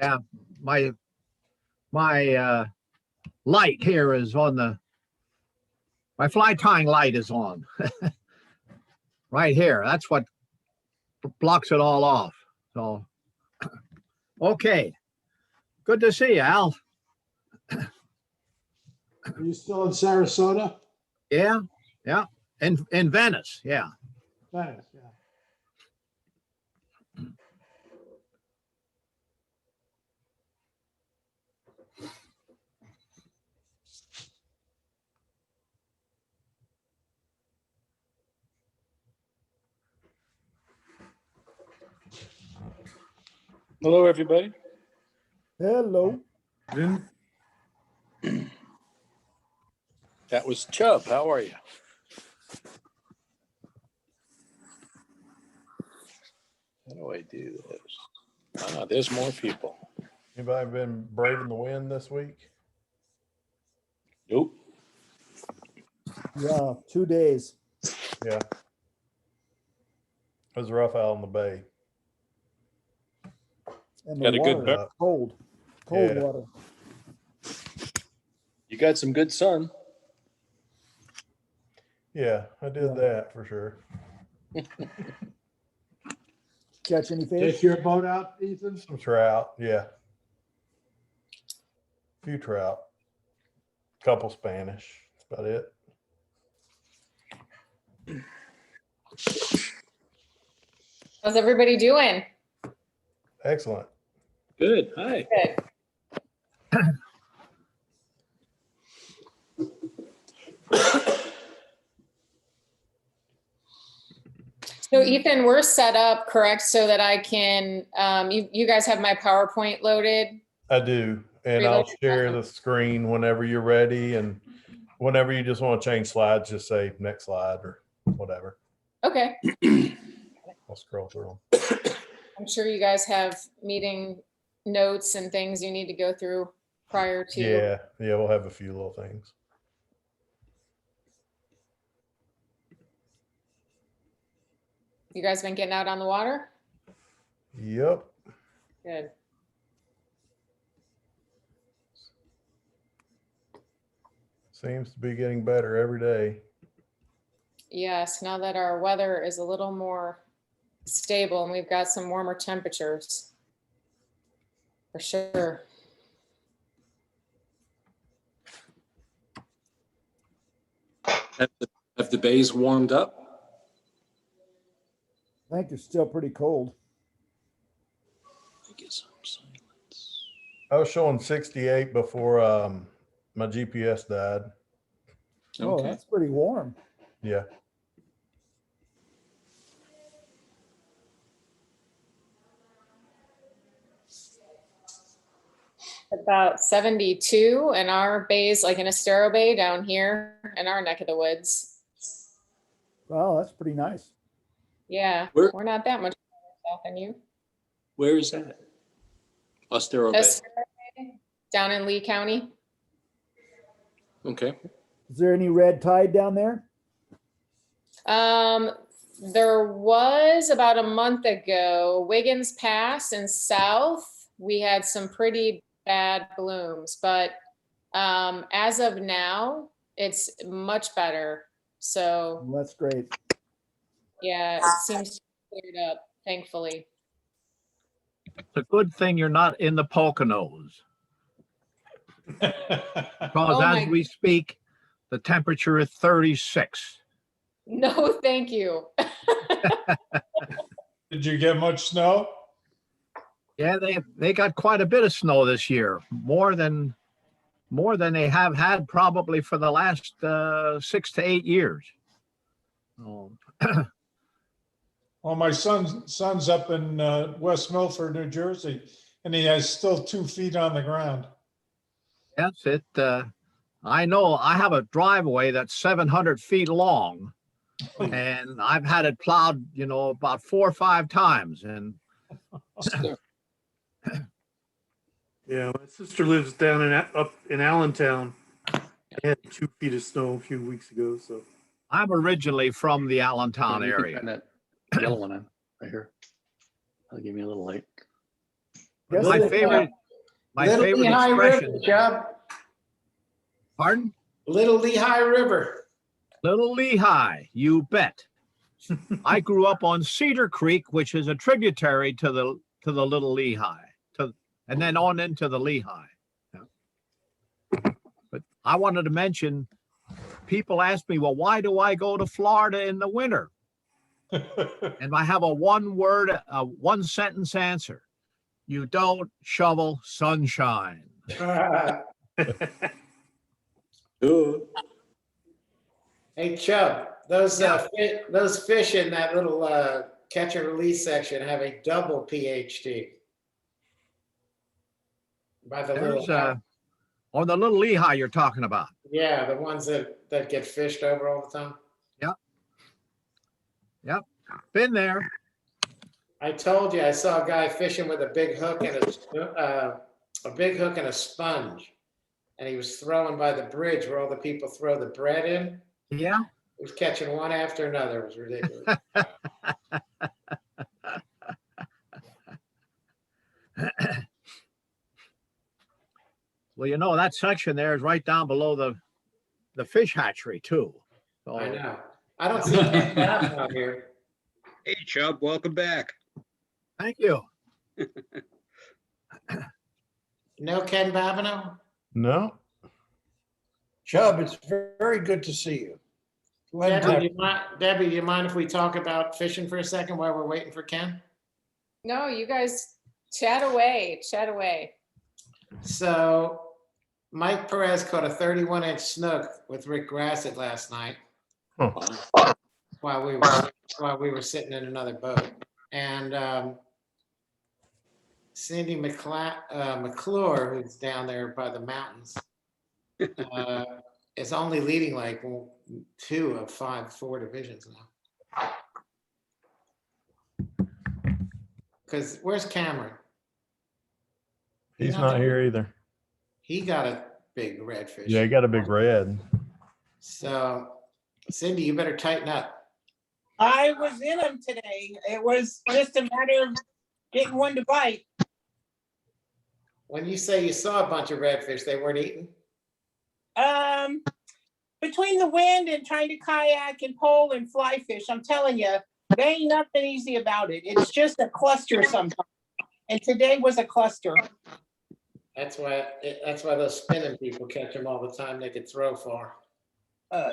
Yeah, my light here is on my fly tying light is on right here. That's what blocks it all off. So, okay. Good to see you, Al. Are you still in Sarasota? Yeah. In Venice. Yeah. Venice, yeah. Hello, everybody. Hello. That was Chubb. How are you? How do I do this? Ah, there's more people. Anybody been braving the wind this week? Nope. Yeah, 2 days. Yeah. It was rough out on the bay. And Got the a good water, burp. cold Yeah. water. You got some good sun. Yeah, I did Yeah. that for sure. Catch any fish? Take your boat out, Ethan? Some trout, yeah. Few trout. Couple Spanish. That's about it. How's everybody doing? Excellent. Good. Hi. Good. So Ethan, we're set up, correct, so that I can, you guys have my PowerPoint loaded? I do. And I'll share the screen whenever you're ready. And whenever you just want to change slides, just say next slide or whatever. Okay. I'll scroll through them. I'm sure you guys have meeting notes and things you need to go through prior to. Yeah, we'll have a few little things. You guys been getting out on the water? Yep. Good. Seems to be getting better every day. Yes, now that our weather is a little more stable and we've got some warmer temperatures. For sure. Have the bays warmed up? I think they're still pretty cold. I guess I'm silence. I was showing 68 before my GPS died. Oh, Okay. that's pretty warm. Yeah. About 72 in our bays, like in Estero Bay down here in our neck of the woods. Wow, that's pretty nice. Yeah, Where- we're not that much south than you. Where is that? Estero Bay. Estero Bay, down in Lee County. Okay. Is there any red tide down there? There was about a month ago, Wiggins Pass and south, we had some pretty bad blooms, but as of now, it's much better. So Well, that's great. yeah, it seems to have cleared up, thankfully. It's a good thing you're not in the Poconos. Because Oh as my- we speak, the temperature is 36. No, thank you. Did you get much snow? Yeah, they got quite a bit of snow this year, more than they have had probably for the last 6 to 8 years. Oh. Well, my son's up in West Milford, New Jersey, and he has still 2 feet on the ground. Yes, I know I have a driveway that's 700 feet long, and I've had it plowed, about 4 or 5 times. And Yeah, my sister lives down up in Allentown. I had 2 feet of snow a few weeks ago, so. I'm originally from the Allentown You can area. turn that yellow one on right here. That'll give me a little light. Guess My they- favorite, my Little favorite Lehigh expression. River, Chubb. Pardon? Little Lehigh River. Little Lehigh, you bet. I grew up on Cedar Creek, which is a tributary to the Little Lehigh, and then on into the Lehigh. Yeah. But I wanted to mention, people ask me, well, why do I go to Florida in the winter? And I have a one sentence answer. You don't shovel sunshine. Hey, Chubb, those Yeah. those fish in that little catch and release section have a double PhD. By the There's little, on the Little Lehigh you're talking about. yeah, the ones that get fished over all the time. Been there. I told you I saw a guy fishing with a big hook and a sponge, and he was throwing by the bridge where all the people throw the bread in. Yeah. He was catching one after another. It was ridiculous. Well, you know, that section there is right down below the fish hatchery too. So, I know. I don't see that out here. Hey, Chubb, welcome back. thank you. No Ken Babineau? No, Chubb, it's very good to see you. Go ahead and Debbie, do you mind if we talk about fishing for a second while we're waiting for Ken? No, you guys chat away, chat away. So Mike Perez caught a 31-inch snook with Rick Grassett last night Huh. while we were sitting in another boat. And Cindy McClure, who's down there by the mountains, is only leading like 2 of 4 divisions now. Because where's Cameron? he's not here either. He got a big redfish. Yeah, he got a big red. So Cindy, you better tighten up. I was in them today. It was just a matter of getting one to bite. When you say you saw a bunch of redfish, they weren't eaten? Between the wind and trying to kayak and pole and fly fish, I'm telling you, there ain't nothing easy about it. It's just a cluster sometimes. And today was a cluster. That's why those spinning people catch them all the time. They could throw far.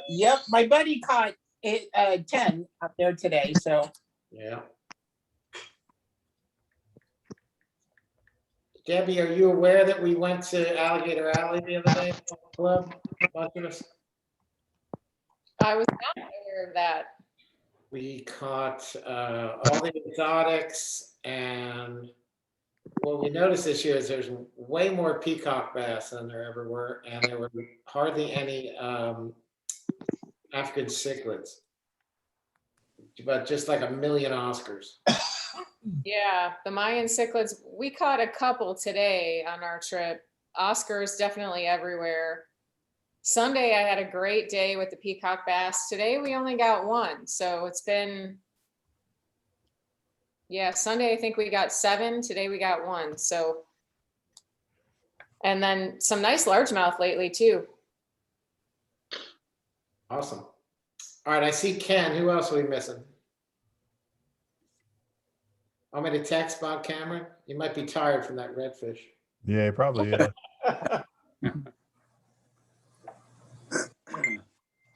Yep, my buddy caught it 10 out there today, so. Yeah. Debbie, are you aware that we went to Alligator Alley the other day? Club, a bunch of us. I was not aware of that. We caught all the exotics, and what we noticed this year is there's way more peacock bass than there ever were, and there were hardly any African cichlids, but just like a million Oscars. Yeah, the Mayan cichlids, we caught a couple today on our trip. Oscars definitely everywhere. Sunday, I had a great day with the peacock bass. Today, we only got one. So it's been, yeah, Sunday, I think we got 7. Today, we got 1. So, and then some nice largemouth lately too. Awesome. All right, I see Ken. Who else are we missing? Want me to text Bob Cameron? You might be tired from that redfish. Yeah, probably. Yeah.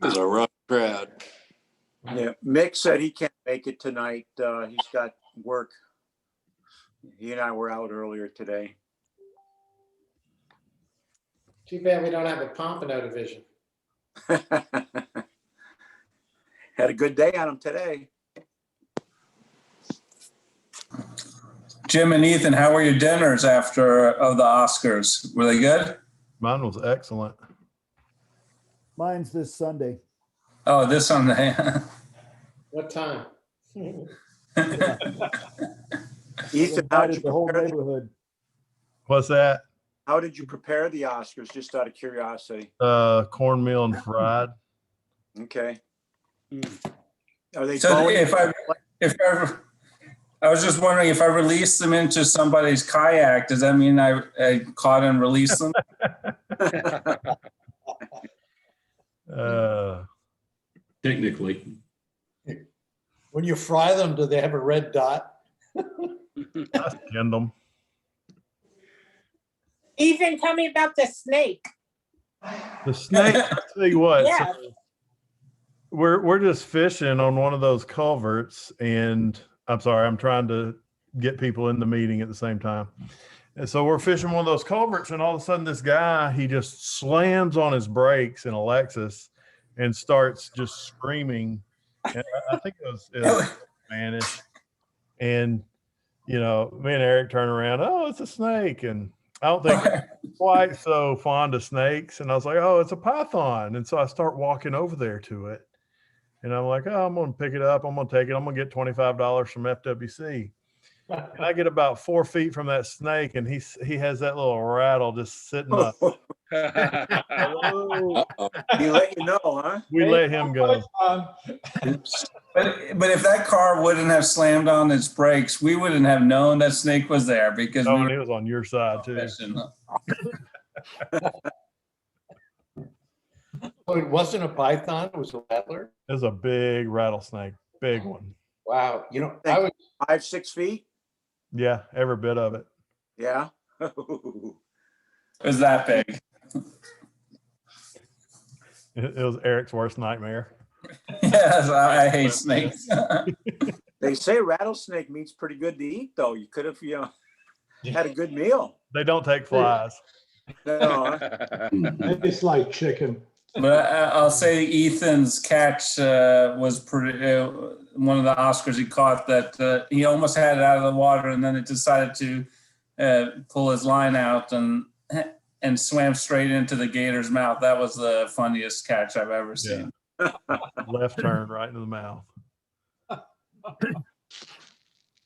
It's a rough crowd. Yeah, Mick said he can't make it tonight. He's got work. He and I were out earlier today. Too bad we don't have a Pompano division. Had a good day on him today. Jim and Ethan, how were your dinners after the Oscars? Were they good? Mine was excellent. Mine's this Sunday. Oh, this Sunday. What time? Ethan, how did Invited the whole you prepare neighborhood. What's that? how did you prepare the Oscars? Just out of curiosity. Cornmeal and fried. Okay. Are they So going? if I was just wondering if I release them into somebody's kayak, does that mean I caught and released them? Technically. When you fry them, do they have a red dot? I skinned them. Ethan, tell me about the snake. The snake, I'll tell you what. Yeah. So we're just fishing on one of those culverts, and I'm sorry, I'm trying to get people in the meeting at the same time. And so we're fishing one of those culverts, and all of a sudden this guy, he just slams on his brakes in a Lexus and starts just screaming. And I think it was Spanish. And, you know, me and Eric turn around, oh, it's a snake. And I don't think I'm quite so fond of snakes. And I was like, oh, it's a python. And so I start walking over there to it. And I'm like, oh, I'm going to pick it up. I'm going to take it. I'm going to get $25 from FWC. And I get about 4 feet from that snake, and he has that little rattle just sitting up. He let you know, huh? We let him go. But if that car wouldn't have slammed on its brakes, we wouldn't have known that snake was there because Oh, and it was on your side too. Oh, it wasn't a python, it was a rattler? It was a big rattlesnake, big one. Wow, you know, I was 5-6 feet. Yeah, every bit of it. Yeah. It was that big. It was Eric's worst nightmare. Yes, I hate snakes. They say rattlesnake meat's pretty good to eat, though. You could have, had a good meal. They don't take flies. No, It's like chicken. But I'll say Ethan's catch was pretty. One of the Oscars he caught that he almost had it out of the water, and then it decided to pull his line out and swam straight into the gator's mouth. That was the funniest catch I've ever seen. Yeah. Left turn right into the mouth.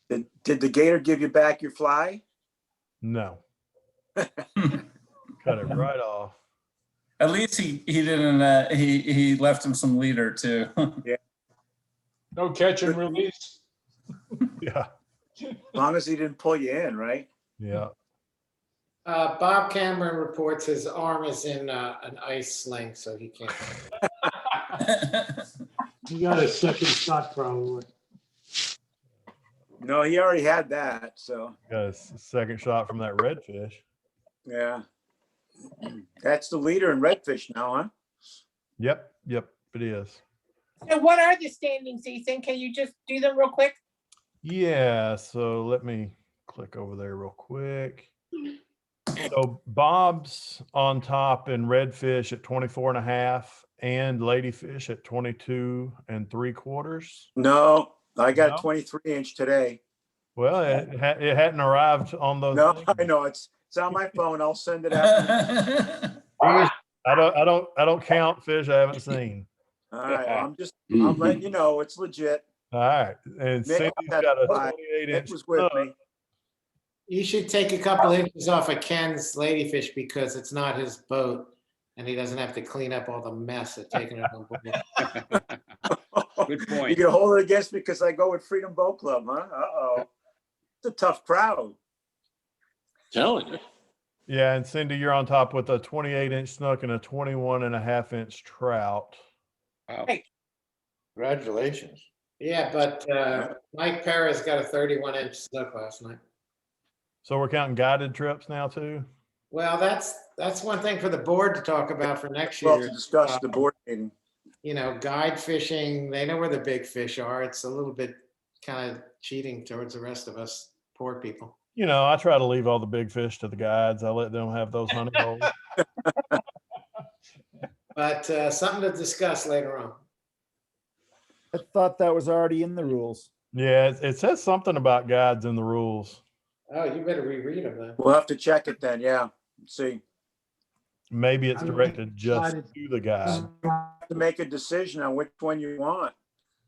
Did the gator give you back your fly? No. Cut it right off. At least he didn't. He left him some leader too. Yeah. No catch and release. Yeah. As long as he didn't pull you in, right? Yeah. Bob Cameron reports his arm is in an ice sling, so he can't. You got a second shot probably. No, he already had that. So Got a second shot from that redfish. yeah, that's the leader in redfish now, huh? Yep, it is. So what are the standings, Ethan? Can you just do them real quick? Yeah, so let me click over there real quick. So Bob's on top in redfish at 24.5 and ladyfish at 22.75. No, I got No? a 23-inch today. Well, it hadn't arrived on those. No, things. I know it's on my phone. I'll send it out. I don't count fish I haven't seen. All right, I'm letting you know it's legit. All right, and Nick Cindy's had got a five. 28 Nick inch. was with me. You should take a couple inches off of Ken's ladyfish because it's not his boat and he doesn't have to clean up all the mess of taking it on board. Good point. You can hold it against me because I go with Freedom Boat Club, huh? Uh-oh. It's a tough crowd. Telling you. Yeah, and Cindy, you're on top with a 28-inch snook and a 21.5-inch trout. Wow. Congratulations. Yeah, but Mike Perez got a 31-inch snook last night. So we're counting guided trips now too. Well, that's one thing for the board to talk about for next Well, year. to discuss the board meeting. You know, guide fishing, they know where the big fish are. It's a little bit kind of cheating towards the rest of us poor people. You know, I try to leave all the big fish to the guides. I let them have those honey holes. But something to discuss later on. I thought that was already in the rules. Yeah, it says something about guides in the rules. Oh, you better reread them then. We'll have to check it then, yeah. See. Maybe it's directed just to the guide. Have to make a decision on which one you want.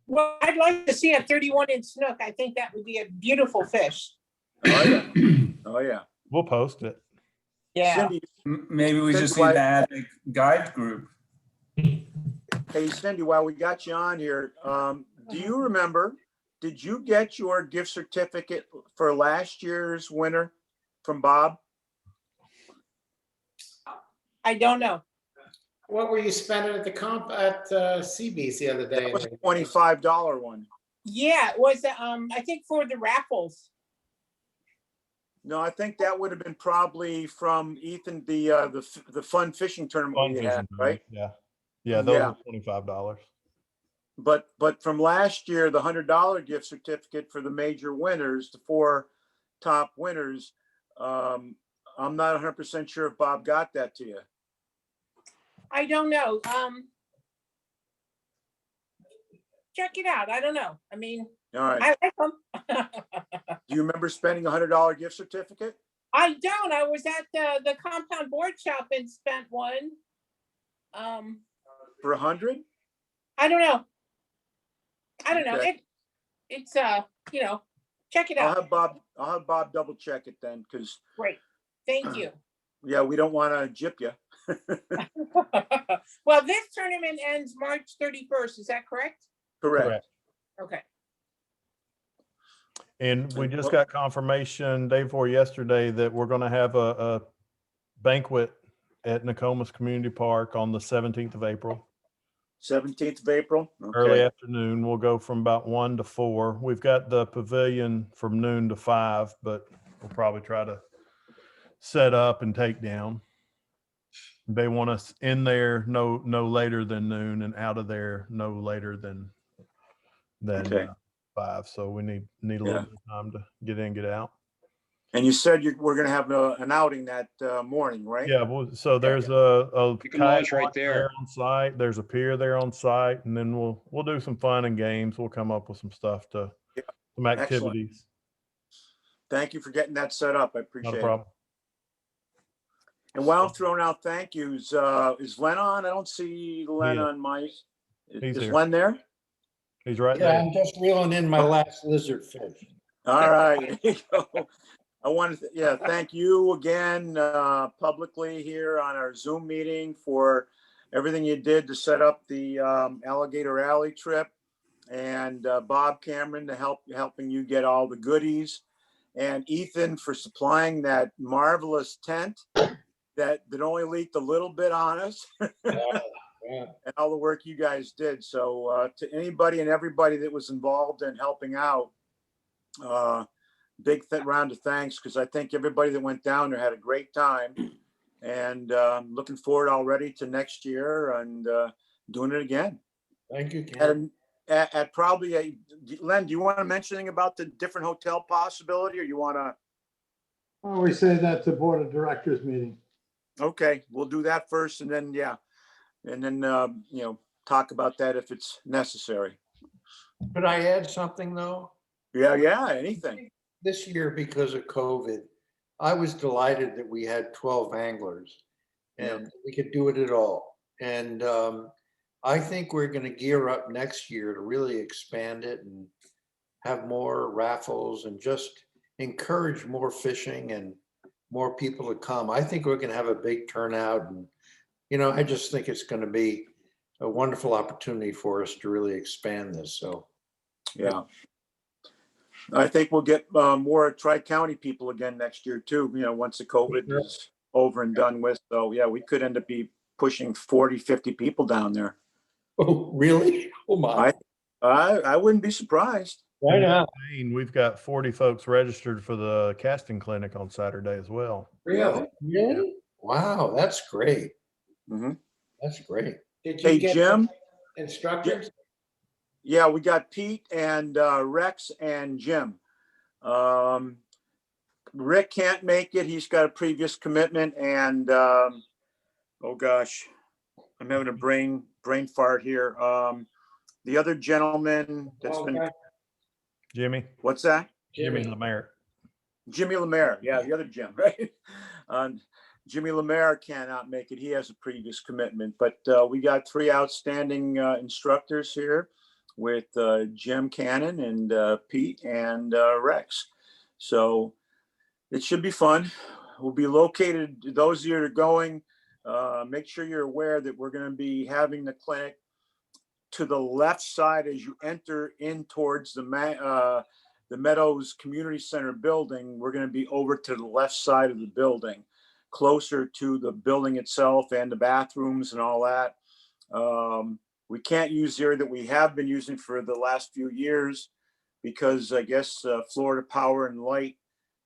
Well, I'd like to see a 31-inch snook. I think that would be a beautiful fish. Oh, yeah. Oh, yeah. We'll post it. Yeah. Cindy, Maybe we just need to add a guide group. hey, Cindy, while we got you on here, do you remember, did you get your gift certificate for last year's winner from Bob? I don't know. What were you spending at the comp at CB's the other day? That was a $25 one. Yeah, it was, I think for the raffles. No, I think that would have been probably from Ethan, the fun fishing tournament Fun we fishing had, tournament, right? Yeah. Yeah, those Yeah. are $25. But from last year, the $100 gift certificate for the major winners, the 4 top winners, I'm not 100% sure if Bob got that to you. I don't know. Check it out. I don't know. I mean, All right. I like them. Do you remember spending a $100 gift certificate? I don't. I was at the compound board shop and spent one. For 100? I don't know. I don't know. Okay. It's you know, check it I'll out. have Bob double check it then, because Great. Thank you. yeah, we don't want to gyp you. Well, this tournament ends March 31st. Is that correct? Correct. Okay. And we just got confirmation day before yesterday that we're going to have a banquet at Nokomis Community Park on the 17th of April. 17th of April. Okay. Early afternoon. We'll go from about 1 to 4. We've got the pavilion from noon to 5, but we'll probably try to set up and take down. They want us in there no later than noon and out of there no later than Okay. 5. So we need a little bit of time to get in, get out. And you said we're going to have an outing that morning, right? Yeah. Well, so there's a You can launch right kayak there. on site. There's a pier there on site, and then we'll do some fun and games. We'll come up with some stuff some Excellent. activities. Thank you for getting that set up. I appreciate Not a it. problem. And while I'm throwing out thank yous, is Len on? I don't see Len on my. He's Is here. Len there? He's right Yeah, there. I'm just reeling in my last lizard fish. All right. There you go. I want to, thank you again publicly here on our Zoom meeting for everything you did to set up the Alligator Alley trip, and Bob Cameron to helping you get all the goodies, and Ethan for supplying that marvelous tent that only leaked a little bit on us. And all the work you guys did. So to anybody and everybody that was involved in helping out, big round of thanks, because I think everybody that went down there had a great time, and looking forward already to next year and doing it again. Thank you, Ken. And at probably Len, do you want to mention anything about the different hotel possibility, or you want to? Oh, we say that to board of directors meeting. Okay, we'll do that first, and then talk about that if it's necessary. Could I add something though? Yeah, anything. This year, because of COVID, I was delighted that we had 12 anglers and we could do it at all. And I think we're going to gear up next year to really expand it and have more raffles and just encourage more fishing and more people to come. I think we're going to have a big turnout, and I just think it's going to be a wonderful opportunity for us to really expand this. So, yeah, I think we'll get more Tri-County people again next year too, once the COVID is over and done with. So yeah, we could end up pushing 40, 50 people down there. Oh, really? Oh my. I wouldn't be surprised. Why not? We've got 40 folks registered for the casting clinic on Saturday as well. Really? Really? Wow, that's great. Mm-hmm. That's great. Did you Hey, get Jim? instructors? Yeah, we got Pete and Rex and Jim. Rick can't make it. He's got a previous commitment, and oh gosh, I'm having a brain fart here. The other gentleman that's been Jimmy. What's that? Jimmy Lemaire. Jimmy Lemaire. Yeah, the other Jim, right? Jimmy Lemaire cannot make it. He has a previous commitment, but we got 3 outstanding instructors here with Jim Cannon and Pete and Rex. So it should be fun. We'll be located, those of you that are going, make sure you're aware that we're going to be having the clinic to the left side as you enter in towards the Meadows Community Center building. We're going to be over to the left side of the building, closer to the building itself and the bathrooms and all that. We can't use the area that we have been using for the last few years because I guess Florida Power and Light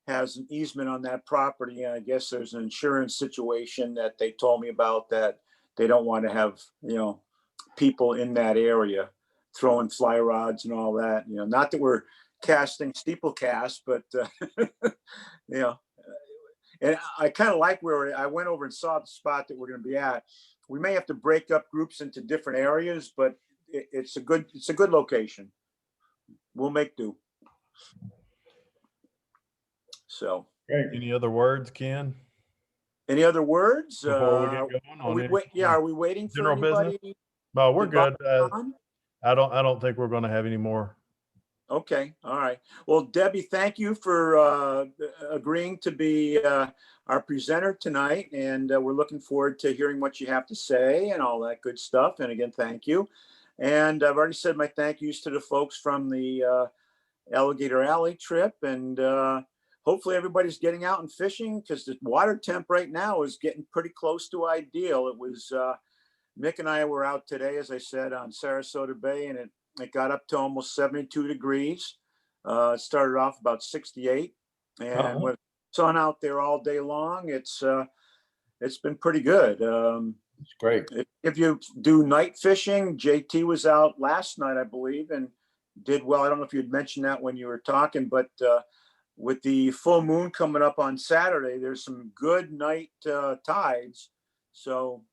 has an easement on that property. And I guess there's an insurance situation that they told me about that they don't want to have, people in that area throwing fly rods and all that, not that we're casting steeple cast, but, and I kind of like where I went over and saw the spot that we're going to be at. We may have to break up groups into different areas, but it's a good location. We'll make do. So, any other words, Ken? Any other words? Before we get going on are we waiting for general anybody? business? No, we're good. On? I don't think we're going to have any more. Okay. All right. Well, Debbie, thank you for agreeing to be our presenter tonight. And we're looking forward to hearing what you have to say and all that good stuff. And again, thank you. And I've already said my thank yous to the folks from the Alligator Alley trip. And hopefully everybody's getting out and fishing because the water temp right now is getting pretty close to ideal. It was Mick and I were out today, as I said, on Sarasota Bay, and it got up to almost 72 degrees. It started off about 68, and with sun out there all day long, it's been pretty good. It's great. If you do night fishing, JT was out last night, I believe, and did well. I don't know if you'd mentioned that when you were talking, but with the full moon coming up on Saturday, there's some good night tides. So,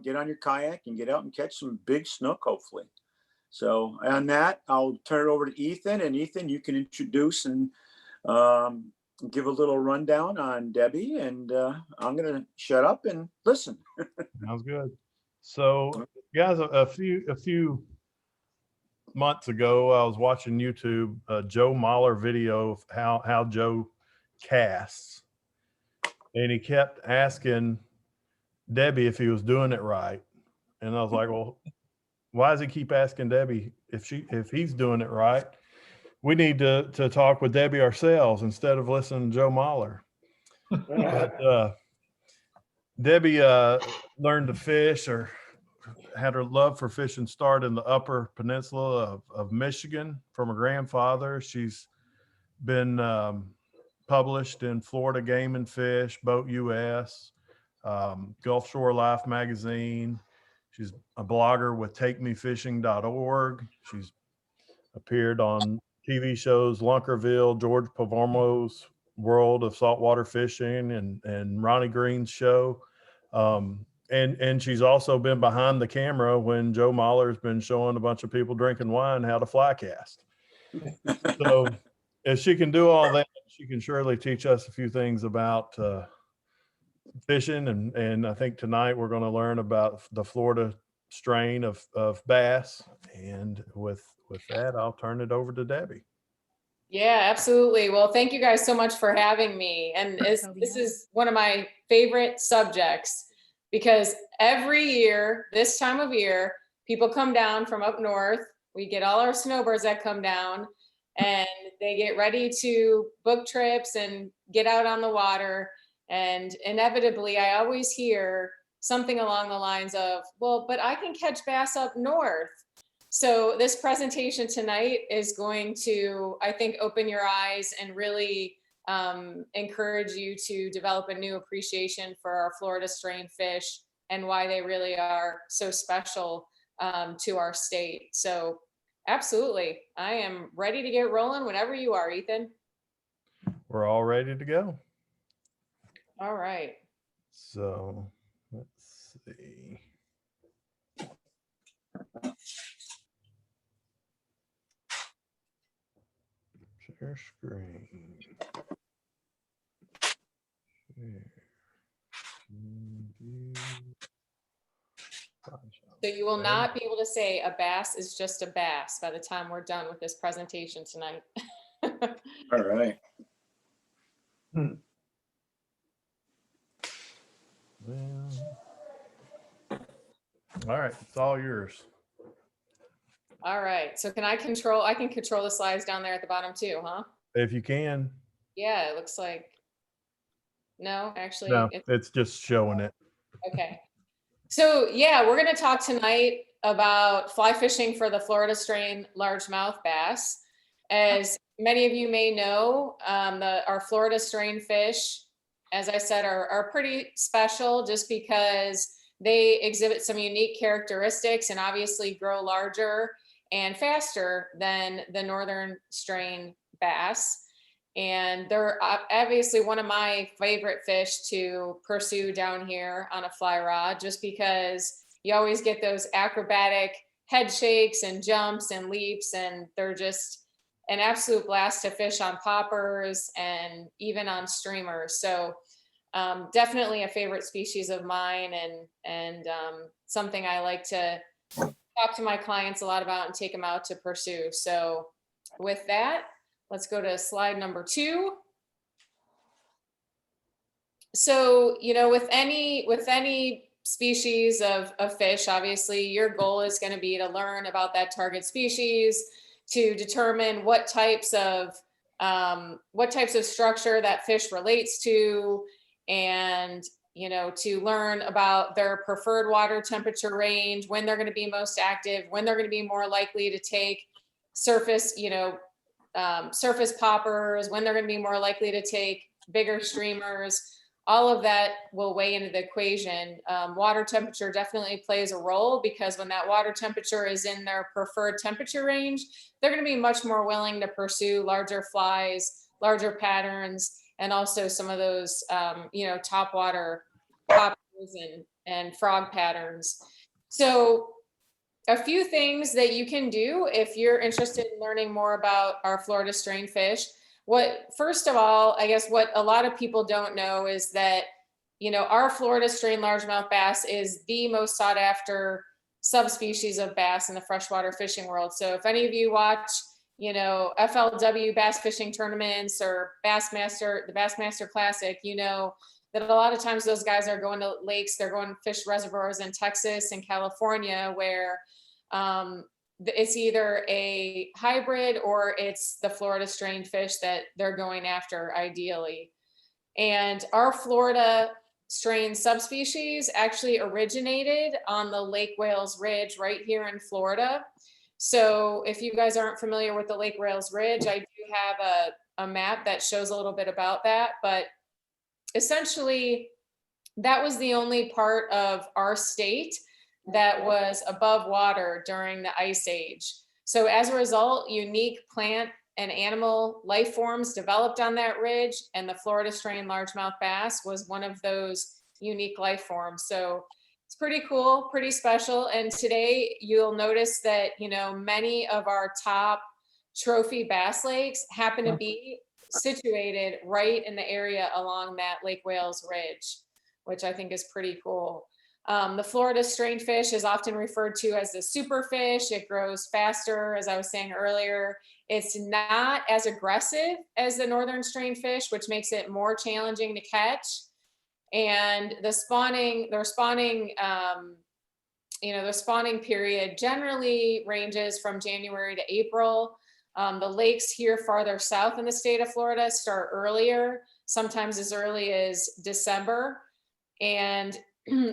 get on your kayak and get out and catch some big snook, hopefully. So on that, I'll turn it over to Ethan. And Ethan, you can introduce and give a little rundown on Debbie. And I'm going to shut up and listen. Sounds good. So, guys, a few months ago, I was watching YouTube, Joe Mahler video of how Joe casts. And he kept asking Debbie if he was doing it right. And I was like, well, why does he keep asking Debbie if he's doing it right? We need to talk with Debbie ourselves instead of listening to Joe Mahler. But Debbie learned to fish, or had her love for fishing start in the Upper Peninsula of Michigan from her grandfather. She's been published in Florida Game and Fish, BoatUS, Gulfshore Life Magazine. She's a blogger with takemefishing.org. She's appeared on TV shows Lunkerville, George Poveromo's World of Saltwater Fishing, and Ronnie Green's show. And she's also been behind the camera when Joe Mahler's been showing a bunch of people drinking wine how to fly cast. So if she can do all that, she can surely teach us a few things about fishing. And I think tonight we're going to learn about the Florida strain of bass. And with that, I'll turn it over to Debbie. Yeah, absolutely. Well, thank you guys so much for having me. And this is one of my favorite subjects because every year, this time of year, people come down from up north. We get all our snowbirds that come down and they get ready to book trips and get out on the water. And inevitably, I always hear something along the lines of, well, but I can catch bass up north. So this presentation tonight is going to, I think, open your eyes and really encourage you to develop a new appreciation for our Florida strain fish and why they really are so special to our state. So absolutely, I am ready to get rolling whenever you are, Ethan. We're all ready to go. All right. So let's see. Share screen. Share. So you will not be able to say a bass is just a bass by the time we're done with this presentation tonight. All right. Well, all right, it's all yours. All right, so I can control the slides down there at the bottom too, huh? If you can. Yeah, it looks like, no, actually, No, it's just showing it. okay. So yeah, we're gonna talk tonight about fly fishing for the Florida strain largemouth bass. As many of you may know, our Florida strain fish, as I said, are pretty special just because they exhibit some unique characteristics and obviously grow larger and faster than the northern strain bass. And they're obviously one of my favorite fish to pursue down here on a fly rod, just because you always get those acrobatic head shakes and jumps and leaps, and they're just an absolute blast to fish on poppers and even on streamers. So definitely a favorite species of mine, and something I like to talk to my clients a lot about and take them out to pursue. So with that, let's go to slide number 2. So, with any species of fish, obviously your goal is going to be to learn about that target species, to determine what types of structure that fish relates to, and to learn about their preferred water temperature range, when they're going to be most active, when they're going to be more likely to take surface, surface poppers, when they're going to be more likely to take bigger streamers. All of that will weigh into the equation. Water temperature definitely plays a role, because when that water temperature is in their preferred temperature range, they're going to be much more willing to pursue larger flies, larger patterns, and also some of those, top water poppers and frog patterns. So a few things that you can do if you're interested in learning more about our Florida strain fish. First of all, I guess what a lot of people don't know is that, our Florida strain largemouth bass is the most sought after subspecies of bass in the freshwater fishing world. So if any of you watch, FLW bass fishing tournaments or the Bassmaster Classic, that a lot of times those guys are going to lakes, they're going to fish reservoirs in Texas and California, where it's either a hybrid or it's the Florida strain fish that they're going after ideally. And our Florida strain subspecies actually originated on the Lake Wales Ridge right here in Florida. So if you guys aren't familiar with the Lake Wales Ridge, I do have a map that shows a little bit about that, but essentially that was the only part of our state that was above water during the Ice Age. So as a result, unique plant and animal life forms developed on that ridge, and the Florida strain largemouth bass was one of those unique life forms. So it's pretty cool, pretty special. And today you'll notice that, many of our top trophy bass lakes happen to be situated right in the area along that Lake Wales Ridge, which I think is pretty cool. The Florida strain fish is often referred to as the super fish. It grows faster, as I was saying earlier. It's not as aggressive as the northern strain fish, which makes it more challenging to catch. And the spawning period generally ranges from January to April. The lakes here farther south in the state of Florida start earlier, sometimes as early as December. And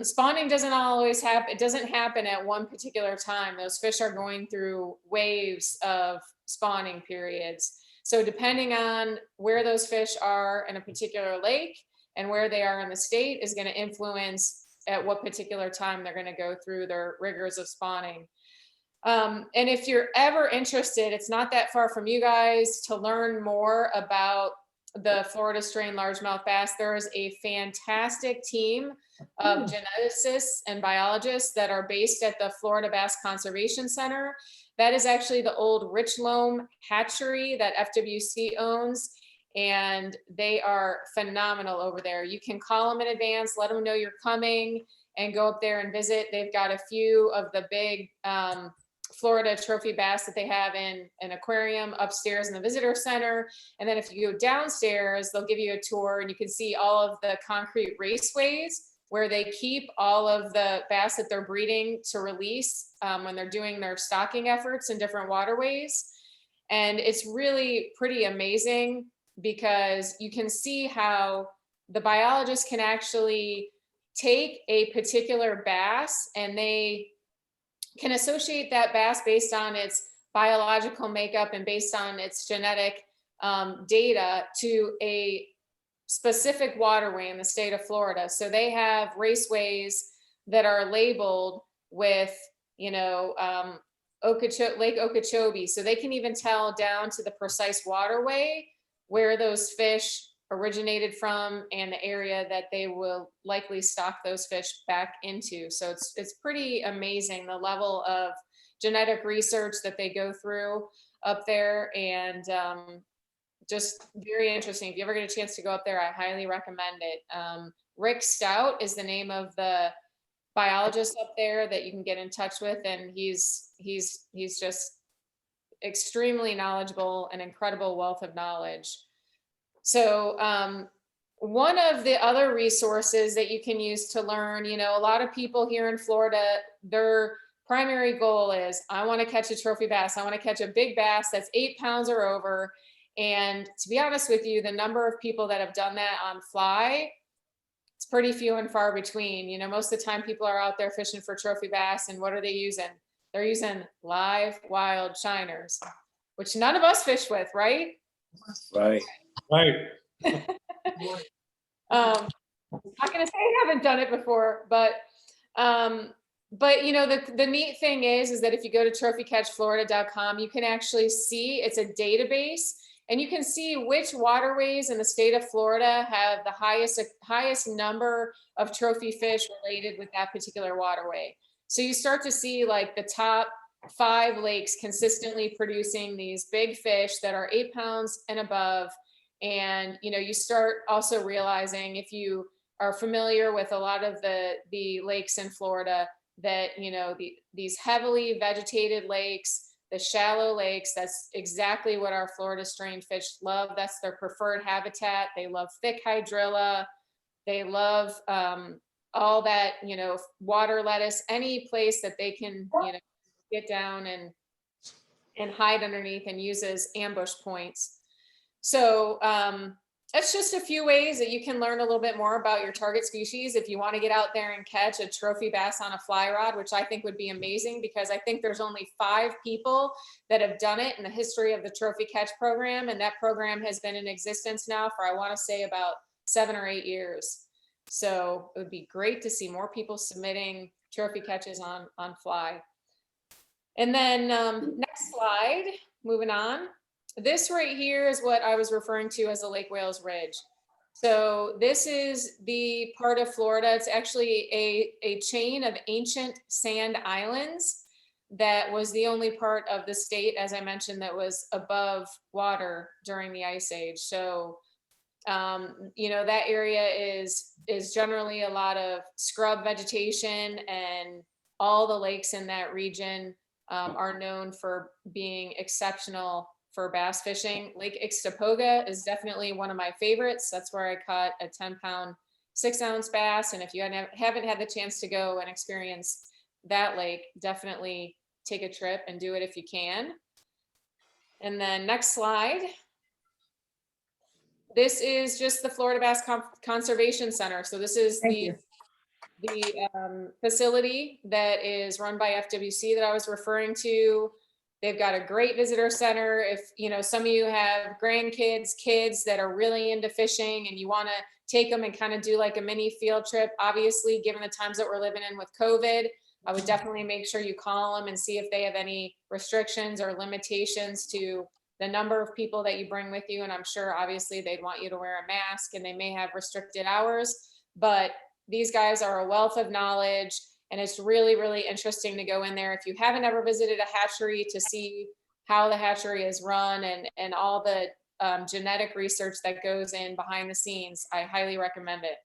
spawning doesn't always happen. It doesn't happen at one particular time. Those fish are going through waves of spawning periods. So depending on where those fish are in a particular lake and where they are in the state is going to influence at what particular time they're going to go through their rigors of spawning. And if you're ever interested, it's not that far from you guys, to learn more about the Florida strain largemouth bass. There is a fantastic team of geneticists and biologists that are based at the Florida Bass Conservation Center. That is actually the old Rich Loam hatchery that FWC owns, and they are phenomenal over there. You can call them in advance, let them know you're coming, and go up there and visit. They've got a few of the big Florida trophy bass that they have in an aquarium upstairs in the visitor center. And then if you go downstairs, they'll give you a tour and you can see all of the concrete raceways where they keep all of the bass that they're breeding to release when they're doing their stocking efforts in different waterways. And it's really pretty amazing because you can see how the biologists can actually take a particular bass and they can associate that bass based on its biological makeup and based on its genetic data to a specific waterway in the state of Florida. So they have raceways that are labeled with, you know, Lake Okeechobee. So they can even tell down to the precise waterway where those fish originated from and the area that they will likely stock those fish back into. So it's pretty amazing the level of genetic research that they go through up there, and just very interesting. If you ever get a chance to go up there, I highly recommend it. Rick Stout is the name of the biologist up there that you can get in touch with, and he's just extremely knowledgeable, an incredible wealth of knowledge. So one of the other resources that you can use to learn, you know, a lot of people here in Florida, their primary goal is, I want to catch a trophy bass. I want to catch a big bass that's 8 pounds or over. And to be honest with you, the number of people that have done that on fly, it's pretty few and far between. You know, most of the time people are out there fishing for trophy bass, and what are they using? They're using live wild shiners, which none of us fish with, right? Right. Right. I'm not gonna say I haven't done it before, but you know, the neat thing is that if you go to trophycatchflorida.com, you can actually see, it's a database, and you can see which waterways in the state of Florida have the highest number of trophy fish related with that particular waterway. So you start to see like the top 5 lakes consistently producing these big fish that are 8 pounds and above. And, you know, you start also realizing, if you are familiar with a lot of the lakes in Florida, that, you know, these heavily vegetated lakes, the shallow lakes, that's exactly what our Florida strain fish love. That's their preferred habitat. They love thick hydrilla. They love all that, you know, water lettuce, any place that they can, you know, get down and hide underneath and use as ambush points. So that's just a few ways that you can learn a little bit more about your target species if you want to get out there and catch a trophy bass on a fly rod, which I think would be amazing, because I think there's only 5 people that have done it in the history of the Trophy Catch program. And that program has been in existence now for, I want to say, about 7 or 8 years. So it would be great to see more people submitting trophy catches on fly. And then next slide, moving on. This right here is what I was referring to as the Lake Wales Ridge. So this is the part of Florida. It's actually a chain of ancient sand islands that was the only part of the state, as I mentioned, that was above water during the Ice Age. So, you know, that area is generally a lot of scrub vegetation, and all the lakes in that region are known for being exceptional for bass fishing. Lake Ixtapoga is definitely one of my favorites. That's where I caught a 10-pound 6-ounce bass. And if you haven't had the chance to go and experience that lake, definitely take a trip and do it if you can. And then next slide. This is just the Florida Bass Conservation Center. So this is the facility that is run by FWC that I was referring to. They've got a great visitor center. If, you know, some of you have grandkids, kids that are really into fishing and you want to take them and kind of do like a mini field trip, obviously, given the times that we're living in with COVID, I would definitely make sure you call them and see if they have any restrictions or limitations to the number of people that you bring with you. And I'm sure obviously they'd want you to wear a mask, and they may have restricted hours, but these guys are a wealth of knowledge. And it's really, really interesting to go in there. If you haven't ever visited a hatchery, to see how the hatchery is run and all the genetic research that goes in behind the scenes, I highly recommend it.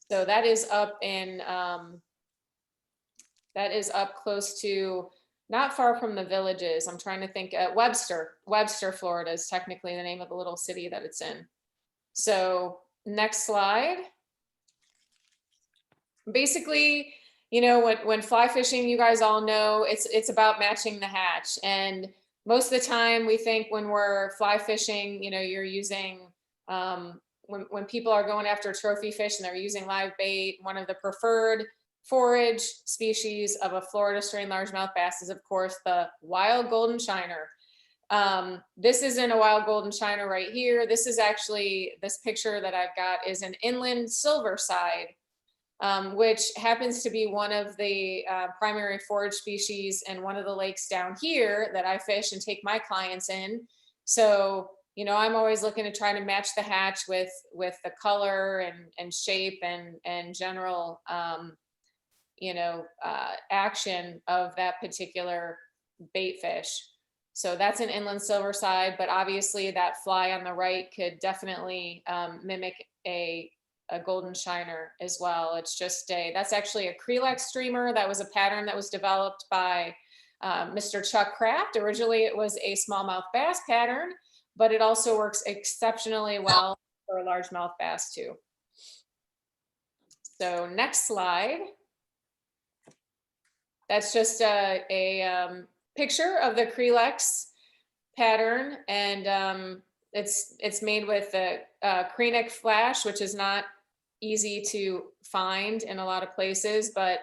So that is up in, that is up close to, not far from the Villages. I'm trying to think, Webster, Florida is technically the name of the little city that it's in. So next slide. basically, you know, when fly fishing, you guys all know it's about matching the hatch. And most of the time we think when we're fly fishing, you know, you're using, when people are going after trophy fish and they're using live bait, one of the preferred forage species of a Florida strain largemouth bass is, of course, the wild golden shiner. This isn't a wild golden shiner right here. This is actually, this picture that I've got is an inland silverside, which happens to be one of the primary forage species in one of the lakes down here that I fish and take my clients in. So, you know, I'm always looking to try to match the hatch with the color and shape and general, you know, action of that particular bait fish. So that's an inland silverside, but obviously that fly on the right could definitely mimic a golden shiner as well. It's just that's actually a Crelex streamer. That was a pattern that was developed by Mr. Chuck Kraft. Originally it was a smallmouth bass pattern, but it also works exceptionally well for a largemouth bass too. So next slide. That's just a picture of the Crelex pattern, and it's made with the Crenic flash, which is not easy to find in a lot of places, but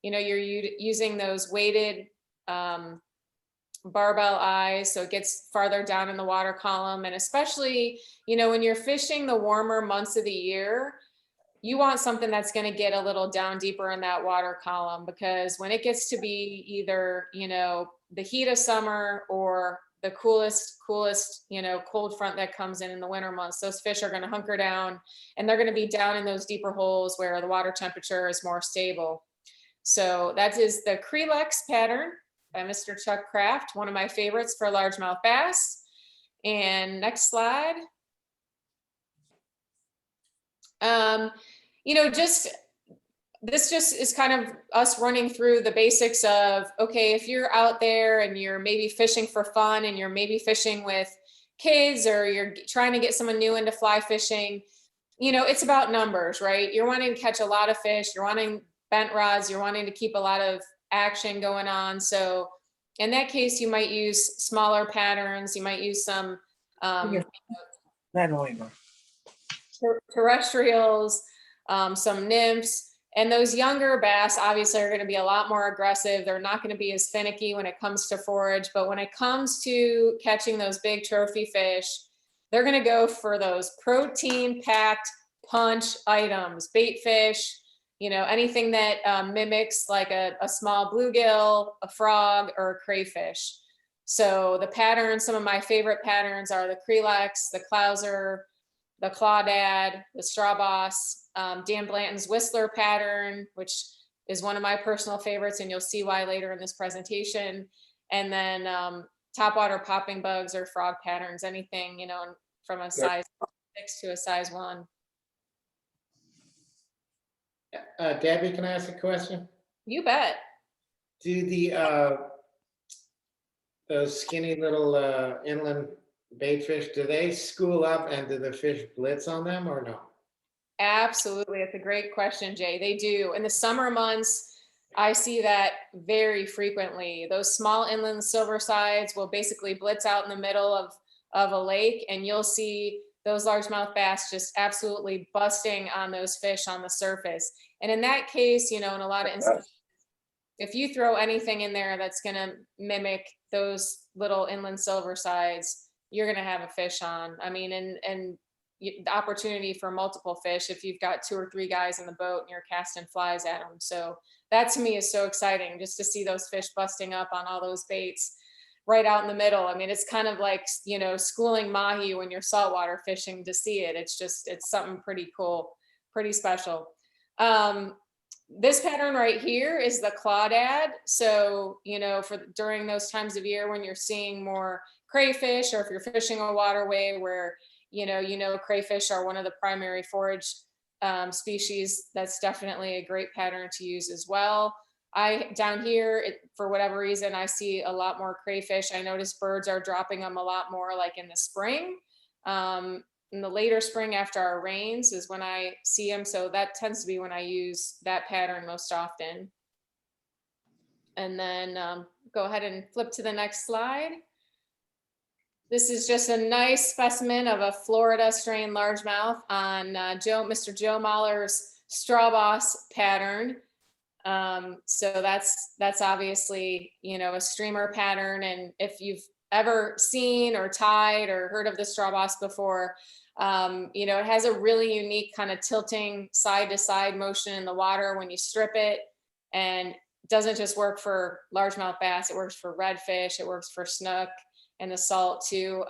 you know, you're using those weighted barbell eyes, so it gets farther down in the water column. And especially, you know, when you're fishing the warmer months of the year, you want something that's going to get a little down deeper in that water column, because when it gets to be either, you know, the heat of summer or the coolest, you know, cold front that comes in the winter months, those fish are going to hunker down and they're going to be down in those deeper holes where the water temperature is more stable. So that is the Crelex pattern by Mr. Chuck Kraft, one of my favorites for largemouth bass. And next slide. You know, this just is kind of us running through the basics of, okay, if you're out there and you're maybe fishing for fun and you're maybe fishing with kids, or you're trying to get someone new into fly fishing, you know, it's about numbers, right? You're wanting to catch a lot of fish, you're wanting bent rods, you're wanting to keep a lot of action going on. So in that case, you might use smaller patterns, you might use some terrestrials, some nymphs. And those younger bass obviously are going to be a lot more aggressive. They're not going to be as finicky when it comes to forage, but when it comes to catching those big trophy fish, they're going to go for those protein packed punch items, bait fish, you know, anything that mimics like a small bluegill, a frog, or a crayfish. So the patterns, some of my favorite patterns are the Crelex, the Clouser, the Clawdad, the Straw Boss, Dan Blanton's Whistler pattern, which is one of my personal favorites, and you'll see why later in this presentation. And then topwater popping bugs or frog patterns, anything, you know, from a size 6 to a size 1. Debbie, can I ask a question? You bet. Do those skinny little inland bait fish, do they school up and do the fish blitz on them or no? Absolutely. It's a great question, Jay. They do. In the summer months, I see that very frequently. Those small inland silversides will basically blitz out in the middle of a lake, and you'll see those largemouth bass just absolutely busting on those fish on the surface. And in that case, you know, in a lot of instances, if you throw anything in there that's going to mimic those little inland silversides, you're going to have a fish on. I mean, and the opportunity for multiple fish if you've got 2 or 3 guys in the boat and you're casting flies at them. So that to me is so exciting, just to see those fish busting up on all those baits right out in the middle. I mean, it's kind of like, you know, schooling mahi when you're saltwater fishing to see it. It's just, it's something pretty cool, pretty special. This pattern right here is the Clawdad. So, you know, for during those times of year when you're seeing more crayfish, or if you're fishing a waterway where, you know, crayfish are one of the primary forage species, that's definitely a great pattern to use as well. Down here, for whatever reason, I see a lot more crayfish. I notice birds are dropping them a lot more like in the spring. in the later spring after our rains is when I see them. So that tends to be when I use that pattern most often. And then go ahead and flip to the next slide. This is just a nice specimen of a Florida strain largemouth on Mr. Joe Mahler's straw boss pattern. So that's obviously, you know, a streamer pattern. And if you've ever seen or tied or heard of the straw boss before, you know, it has a really unique kind of tilting side to side motion in the water when you strip it. And it doesn't just work for largemouth bass, it works for redfish, it works for snook and the salt too.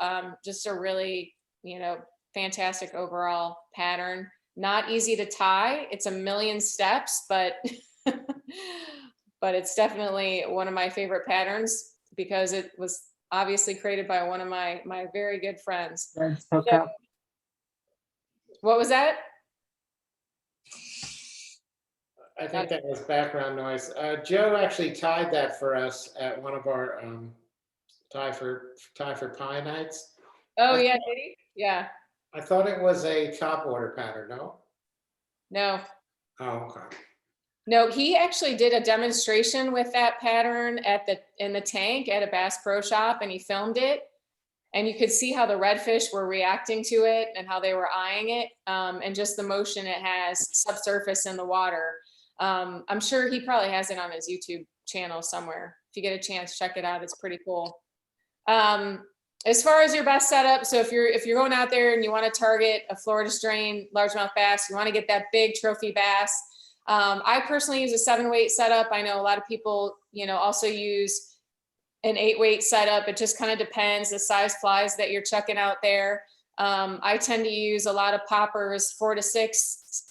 Just a really, you know, fantastic overall pattern. Not easy to tie. It's a million steps, but but it's definitely one of my favorite patterns because it was obviously created by one of my very good friends. So, what was that? I think that was background noise. Joe actually tied that for us at one of our tie for pie nights. Oh yeah, did he? Yeah. I thought it was a topwater pattern. No. No. Oh, okay. No, he actually did a demonstration with that pattern in the tank at a Bass Pro Shop, and he filmed it. And you could see how the redfish were reacting to it and how they were eyeing it, and just the motion it has subsurface in the water. I'm sure he probably has it on his YouTube channel somewhere. If you get a chance, check it out. It's pretty cool. As far as your best setup, so if you're going out there and you want to target a Florida strain largemouth bass, you want to get that big trophy bass. I personally use a 7-weight setup. I know a lot of people, you know, also use an 8-weight setup. It just kind of depends the size flies that you're chucking out there. I tend to use a lot of poppers, 4 to 6,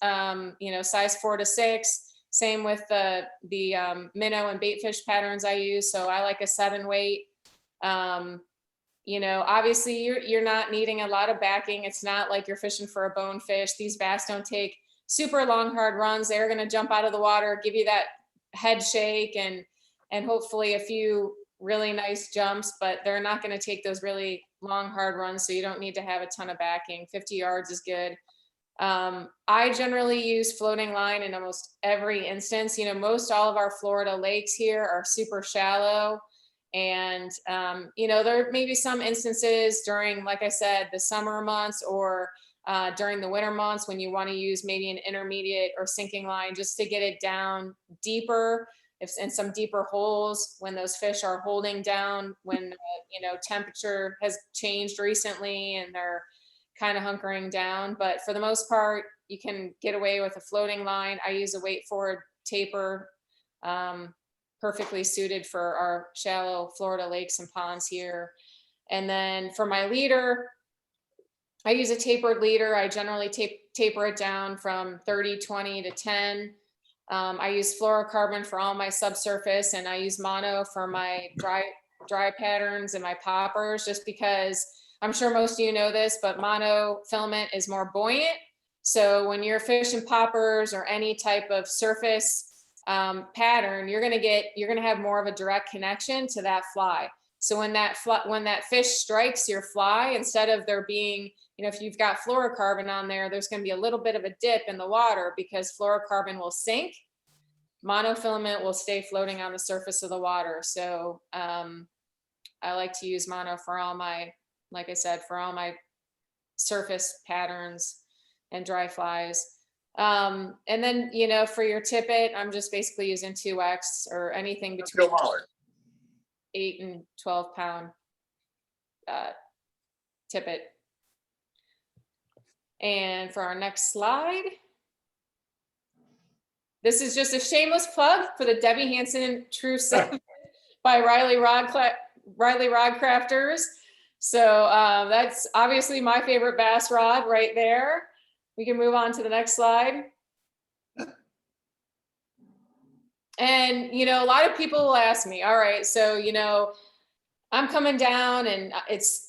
you know, size 4 to 6. Same with the minnow and baitfish patterns I use. So I like a 7-weight. You know, obviously you're not needing a lot of backing. It's not like you're fishing for a bonefish. These bass don't take super long, hard runs. They're going to jump out of the water, give you that head shake and hopefully a few really nice jumps, but they're not going to take those really long, hard runs. So you don't need to have a ton of backing. 50 yards is good. I generally use floating line in almost every instance. You know, most all of our Florida lakes here are super shallow. And, you know, there may be some instances during, like I said, the summer months or during the winter months when you want to use maybe an intermediate or sinking line just to get it down deeper, if in some deeper holes when those fish are holding down, when, you know, temperature has changed recently and they're kind of hunkering down. But for the most part, you can get away with a floating line. I use a weight forward taper. Perfectly suited for our shallow Florida lakes and ponds here. And then for my leader, I use a tapered leader. I generally taper it down from 30, 20 to 10. I use fluorocarbon for all my subsurface, and I use mono for my dry patterns and my poppers, just because I'm sure most of you know this, but mono filament is more buoyant. So when you're fishing poppers or any type of surface pattern, you're gonna have more of a direct connection to that fly. So when that fish strikes your fly, instead of there being, you know, if you've got fluorocarbon on there, there's going to be a little bit of a dip in the water because fluorocarbon will sink. Monofilament will stay floating on the surface of the water. So I like to use mono for all my, like I said, for all my surface patterns and dry flies. And then, you know, for your tippet, I'm just basically using 2X or anything between 8 and 12 pound tippet. And for our next slide, this is just a shameless plug for the Debbie Hanson True 7 by Riley Rod Crafters. So that's obviously my favorite bass rod right there. We can move on to the next slide. And, you know, a lot of people will ask me, all right, so, you know, I'm coming down and it's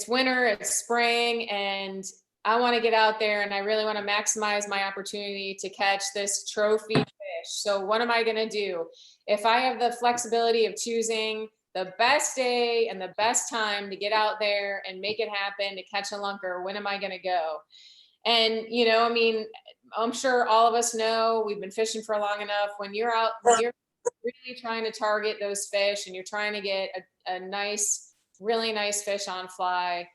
winter, it's spring, and I want to get out there and I really want to maximize my opportunity to catch this trophy fish. So what am I going to do? If I have the flexibility of choosing the best day and the best time to get out there and make it happen, to catch a lunker? When am I going to go? And, you know, I mean, I'm sure all of us know, we've been fishing for long enough. When you're out, when you're really trying to target those fish and you're trying to get a nice, really nice fish on fly,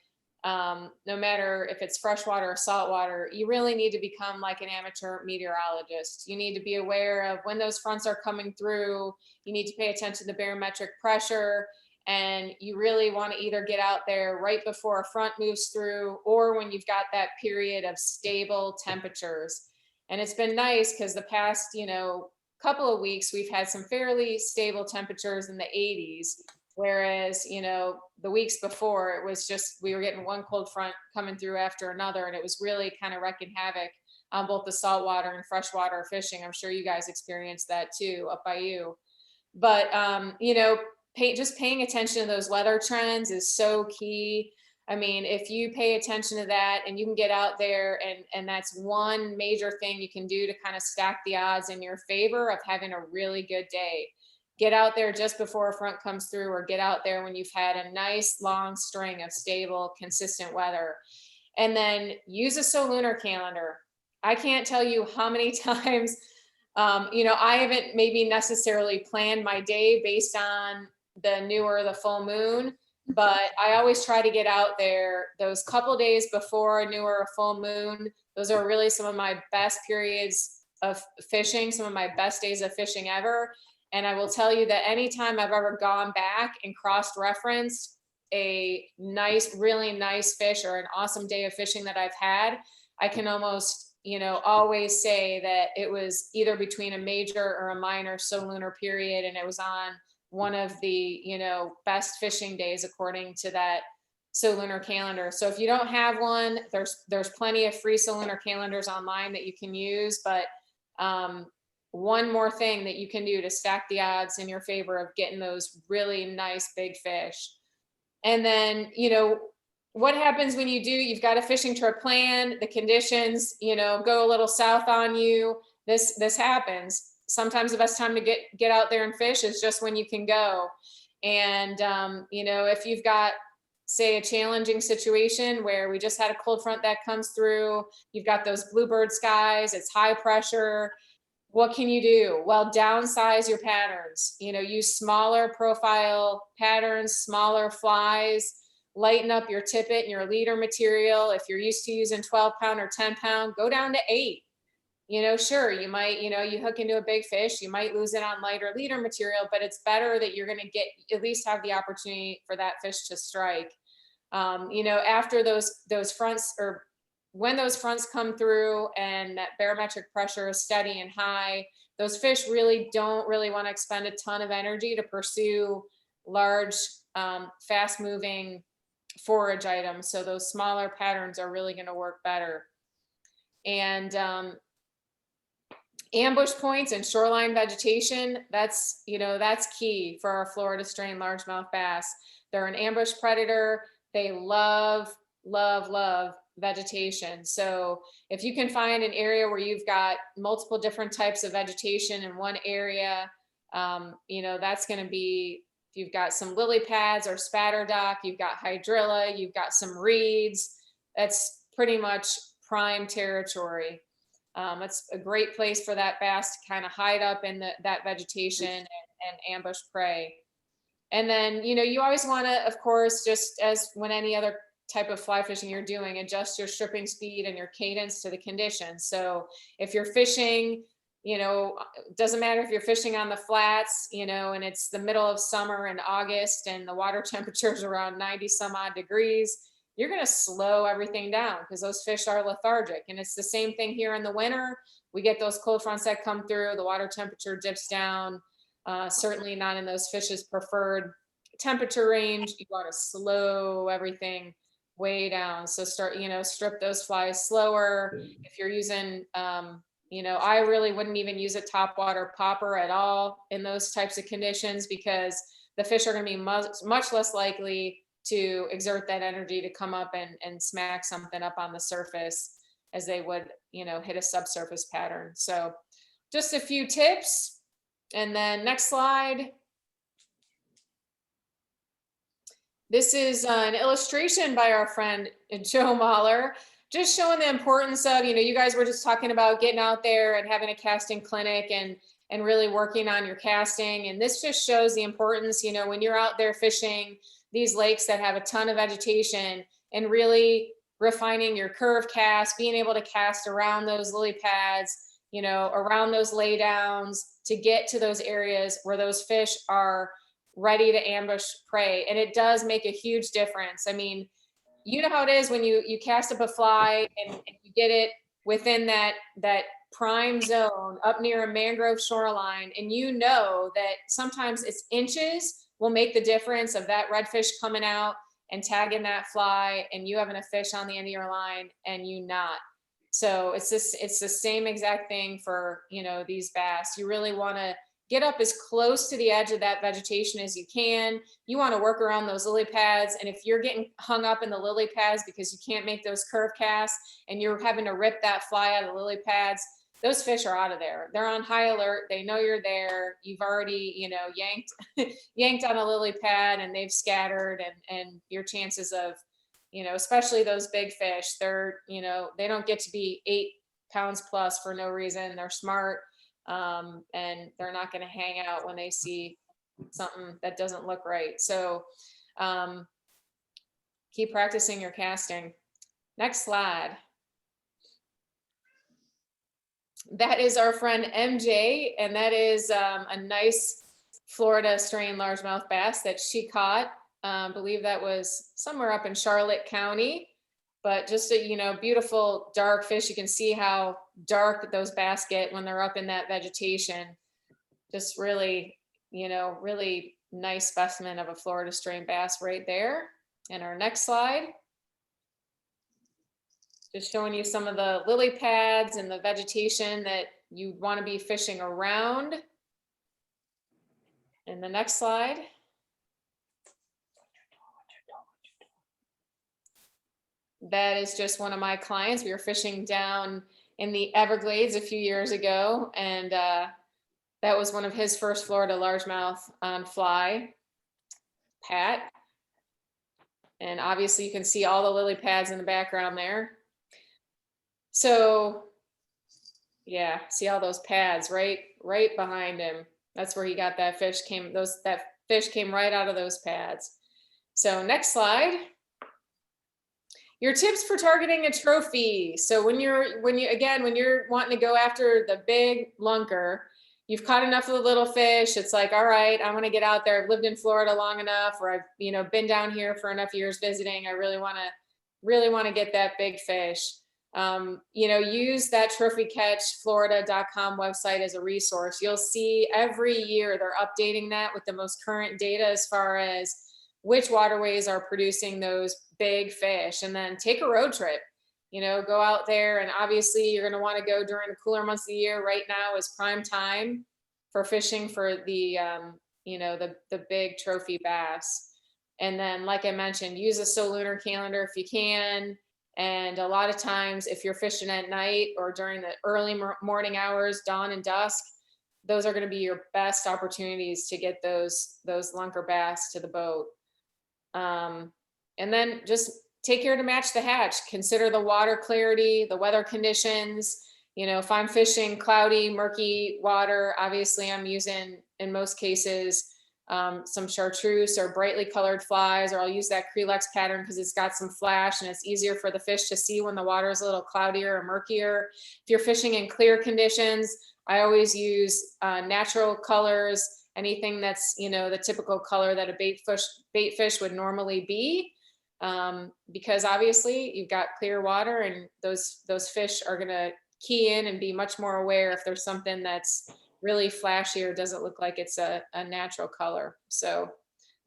no matter if it's freshwater or saltwater, you really need to become like an amateur meteorologist. You need to be aware of when those fronts are coming through. You need to pay attention to the barometric pressure. And you really want to either get out there right before a front moves through, or when you've got that period of stable temperatures. And it's been nice because the past, you know, couple of weeks, we've had some fairly stable temperatures in the 80s. Whereas, you know, the weeks before, it was just, we were getting one cold front coming through after another, and it was really kind of wreaking havoc on both the saltwater and freshwater fishing. I'm sure you guys experienced that too up by you. But, you know, just paying attention to those weather trends is so key. I mean, if you pay attention to that and you can get out there, and that's one major thing you can do to kind of stack the odds in your favor of having a really good day. Get out there just before a front comes through, or get out there when you've had a nice long string of stable, consistent weather. And then use a solunar calendar. I can't tell you how many times, you know, I haven't maybe necessarily planned my day based on the new or the full moon, but I always try to get out there those couple days before a new or a full moon. Those are really some of my best periods of fishing, some of my best days of fishing ever. And I will tell you that anytime I've ever gone back and cross-referenced a nice, really nice fish or an awesome day of fishing that I've had, I can almost, you know, always say that it was either between a major or a minor solunar period, and it was on one of the, you know, best fishing days according to that solunar calendar. So if you don't have one, there's plenty of free solunar calendars online that you can use, but one more thing that you can do to stack the odds in your favor of getting those really nice big fish. And then, you know, what happens when you do, you've got a fishing trip plan, the conditions, you know, go a little south on you. This happens. Sometimes the best time to get out there and fish is just when you can go. And, you know, if you've got, say, a challenging situation where we just had a cold front that comes through, you've got those bluebird skies, it's high pressure. What can you do? Well, downsize your patterns, you know, use smaller profile patterns, smaller flies, lighten up your tippet and your leader material. If you're used to using 12-pound or 10-pound, go down to 8. You know, sure, you might, you know, you hook into a big fish, you might lose it on lighter leader material, but it's better that you're going to get, at least have the opportunity for that fish to strike. You know, after those fronts, or when those fronts come through and that barometric pressure is steady and high, those fish really don't want to expend a ton of energy to pursue large, fast moving forage items. So those smaller patterns are really going to work better. And ambush points and shoreline vegetation, that's, you know, that's key for our Florida strain largemouth bass. They're an ambush predator. They love vegetation. So if you can find an area where you've got multiple different types of vegetation in one area, you know, that's going to be, if you've got some lily pads or spatter dock, you've got hydrilla, you've got some reeds, that's pretty much prime territory. It's a great place for that bass to kind of hide up in that vegetation and ambush prey. And then, you know, you always want to, of course, just as when any other type of fly fishing you're doing, adjust your stripping speed and your cadence to the conditions. So if you're fishing, you know, doesn't matter if you're fishing on the flats, you know, and it's the middle of summer in August and the water temperature is around 90 some odd degrees, you're going to slow everything down because those fish are lethargic. And it's the same thing here in the winter. We get those cold fronts that come through, the water temperature dips down, certainly not in those fish's preferred temperature range. You want to slow everything way down. So start, you know, strip those flies slower. If you're using, you know, I really wouldn't even use a topwater popper at all in those types of conditions, because the fish are going to be much less likely to exert that energy to come up and smack something up on the surface as they would, you know, hit a subsurface pattern. So just a few tips. And then next slide. This is an illustration by our friend Joe Mahler, just showing the importance of, you guys were just talking about getting out there and having a casting clinic and really working on your casting. And this just shows the importance, when you're out there fishing these lakes that have a ton of vegetation, and really refining your curve cast, being able to cast around those lily pads, around those laydowns to get to those areas where those fish are ready to ambush prey. And it does make a huge difference. I mean, you know how it is when you cast up a fly and you get it within that prime zone up near a mangrove shoreline, and that sometimes it's inches will make the difference of that redfish coming out and tagging that fly, and you having a fish on the end of your line and you not. So it's the same exact thing for, these bass. You really want to get up as close to the edge of that vegetation as you can. You want to work around those lily pads. And if you're getting hung up in the lily pads because you can't make those curve casts and you're having to rip that fly out of the lily pads, those fish are out of there. They're on high alert. They know you're there. You've already, yanked on a lily pad and they've scattered, and your chances of, especially those big fish, they're, they don't get to be 8 pounds plus for no reason. They're smart. And they're not going to hang out when they see something that doesn't look right. So keep practicing your casting. Next slide. That is our friend MJ, and that is a nice Florida strain largemouth bass that she caught. I believe that was somewhere up in Charlotte County. But just a, beautiful dark fish. You can see how dark those bass get when they're up in that vegetation. Just really, really nice specimen of a Florida strain bass right there. And our next slide. Just showing you some of the lily pads and the vegetation that you want to be fishing around. And the next slide. That is just one of my clients. We were fishing down in the Everglades a few years ago, and that was one of his first Florida largemouth on fly, Pat. And obviously you can see all the lily pads in the background there. So yeah, see all those pads right behind him. That's where he got that fish that fish came right out of those pads. So next slide. Your tips for targeting a trophy. So when you're wanting to go after the big lunker, you've caught enough of the little fish. It's like, all right, I want to get out there. I've lived in Florida long enough, or I've, been down here for enough years visiting. I really want to get that big fish. Use that trophycatchflorida.com website as a resource. You'll see every year they're updating that with the most current data as far as which waterways are producing those big fish, and then take a road trip, go out there. And obviously you're going to want to go during the cooler months of the year. Right now is prime time for fishing for the, the big trophy bass. And then, like I mentioned, use a solunar calendar if you can. And a lot of times if you're fishing at night or during the early morning hours, dawn and dusk, those are going to be your best opportunities to get those lunker bass to the boat. And then just take care to match the hatch. Consider the water clarity, the weather conditions. If I'm fishing cloudy, murky water, obviously I'm using, in most cases, some chartreuse or brightly colored flies, or I'll use that Crelex pattern because it's got some flash and it's easier for the fish to see when the water is a little cloudier or murkier. If you're fishing in clear conditions, I always use natural colors, anything that's, the typical color that a bait fish would normally be. Because obviously you've got clear water, and those fish are going to key in and be much more aware if there's something that's really flashy or doesn't look like it's a natural color. So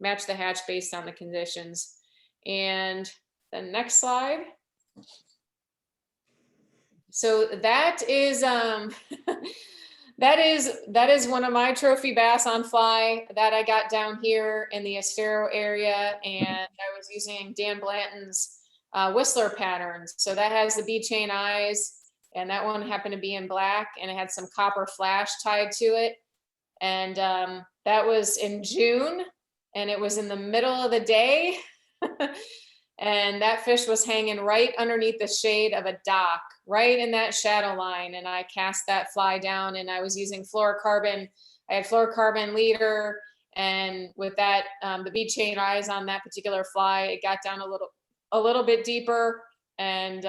match the hatch based on the conditions. And the next slide. So that is that is one of my trophy bass on fly that I got down here in the Estero area, and I was using Dan Blanton's Whistler patterns. So that has the bead chain eyes, and that one happened to be in black, and it had some copper flash tied to it. And that was in June, and it was in the middle of the day. And that fish was hanging right underneath the shade of a dock, right in that shadow line. And I cast that fly down, and I was using fluorocarbon. I had fluorocarbon leader, and with that, the bead chain eyes on that particular fly, it got down a little bit deeper. And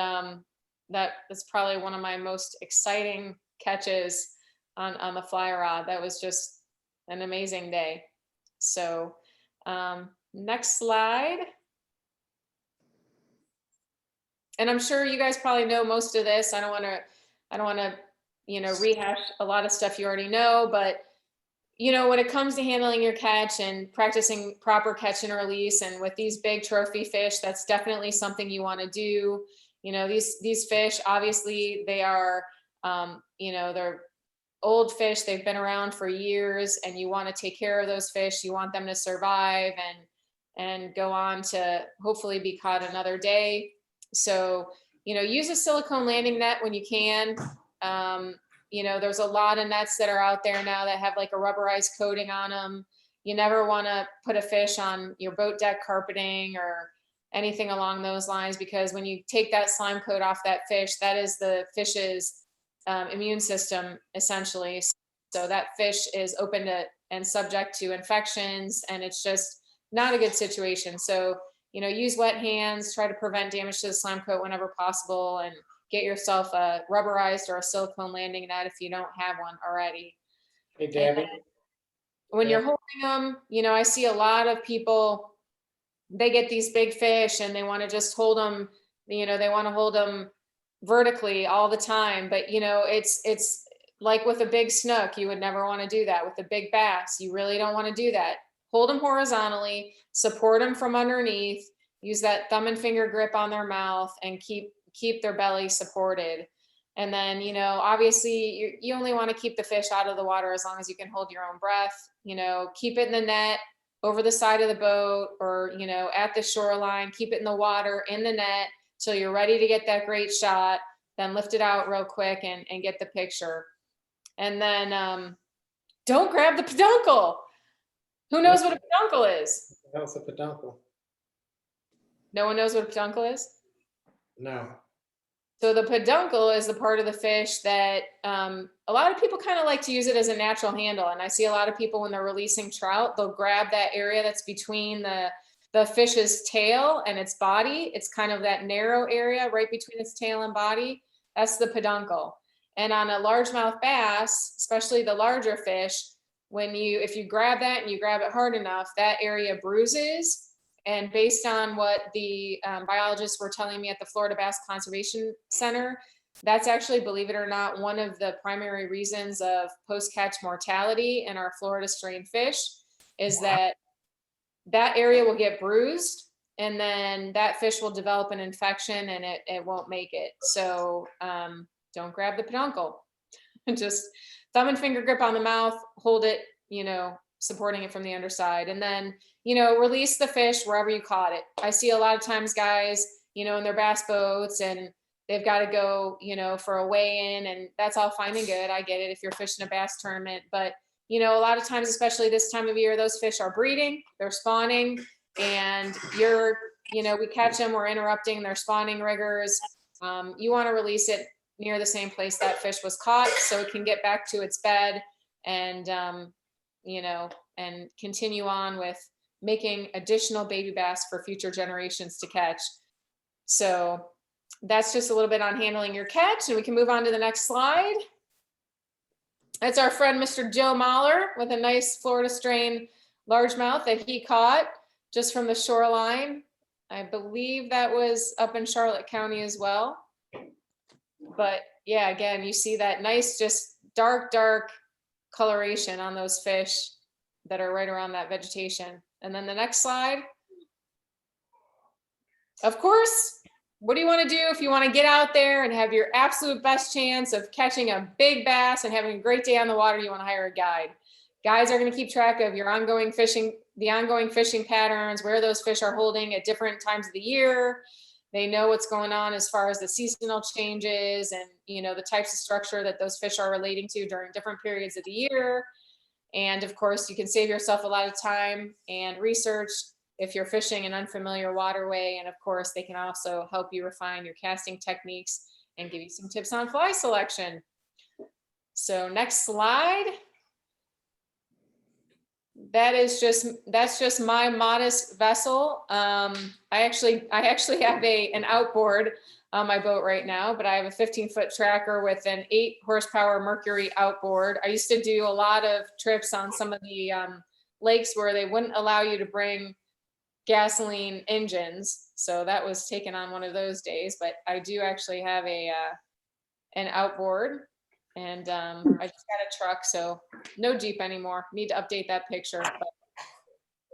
that's probably one of my most exciting catches on the fly rod. That was just an amazing day. So next slide. And I'm sure you guys probably know most of this. I don't want to, rehash a lot of stuff you already know, but when it comes to handling your catch and practicing proper catch and release, and with these big trophy fish, that's definitely something you want to do. These fish, obviously they are, they're old fish. They've been around for years, and you want to take care of those fish. You want them to survive and go on to hopefully be caught another day. So, use a silicone landing net when you can. There's a lot of nets that are out there now that have like a rubberized coating on them. You never want to put a fish on your boat deck carpeting or anything along those lines, because when you take that slime coat off that fish, that is the fish's immune system, essentially. So that fish is open to and subject to infections, and it's just not a good situation. So, use wet hands, try to prevent damage to the slime coat whenever possible, and get yourself a rubberized or a silicone landing net if you don't have one already. Hey, Debbie. When you're holding them, I see a lot of people, they get these big fish and they want to just hold them, they want to hold them vertically all the time. But, it's like with a big snook, you would never want to do that. With a big bass, you really don't want to do that. Hold them horizontally, support them from underneath, use that thumb and finger grip on their mouth, and keep their belly supported. And then, obviously you only want to keep the fish out of the water as long as you can hold your own breath. Keep it in the net over the side of the boat, or, at the shoreline. Keep it in the water, in the net, till you're ready to get that great shot. Then lift it out real quick and get the picture. And then don't grab the peduncle. Who knows what a peduncle is? What's a peduncle? No one knows what a peduncle is? No. So the peduncle is the part of the fish that a lot of people kind of like to use it as a natural handle. And I see a lot of people when they're releasing trout, they'll grab that area that's between the fish's tail and its body. It's kind of that narrow area right between its tail and body. That's the peduncle. And on a largemouth bass, especially the larger fish, if you grab that and you grab it hard enough, that area bruises. And based on what the biologists were telling me at the Florida Bass Conservation Center, that's actually, believe it or not, one of the primary reasons of post-catch mortality in our Florida strain fish, is that area will get bruised, and then that fish will develop an infection and it won't make it. So don't grab the peduncle. Just thumb and finger grip on the mouth, hold it, supporting it from the underside, and then, release the fish wherever you caught it. I see a lot of times guys, in their bass boats, and they've got to go, for a weigh-in, and that's all fine and good. I get it if you're fishing a bass tournament, but, a lot of times, especially this time of year, those fish are breeding, they're spawning, and we catch them, we're interrupting their spawning rigors. You want to release it near the same place that fish was caught, so it can get back to its bed and, and continue on with making additional baby bass for future generations to catch. So that's just a little bit on handling your catch, and we can move on to the next slide. That's our friend, Mr. Joe Mahler, with a nice Florida strain largemouth that he caught just from the shoreline. I believe that was up in Charlotte County as well. But yeah, again, you see that nice, just dark coloration on those fish that are right around that vegetation. And then the next slide. Of course, what do you want to do if you want to get out there and have your absolute best chance of catching a big bass and having a great day on the water? You want to hire a guide. Guides are going to keep track of your ongoing fishing patterns, where those fish are holding at different times of the year. They know what's going on as far as the seasonal changes and, the types of structure that those fish are relating to during different periods of the year. And of course, you can save yourself a lot of time and research if you're fishing an unfamiliar waterway. And of course, they can also help you refine your casting techniques and give you some tips on fly selection. So next slide. That's just my modest vessel. I actually have an outboard on my boat right now, but I have a 15-foot tracker with an 8-horsepower Mercury outboard. I used to do a lot of trips on some of the lakes where they wouldn't allow you to bring gasoline engines. So that was taken on one of those days, but I do actually have an outboard. And I just got a truck, so no Jeep anymore. Need to update that picture.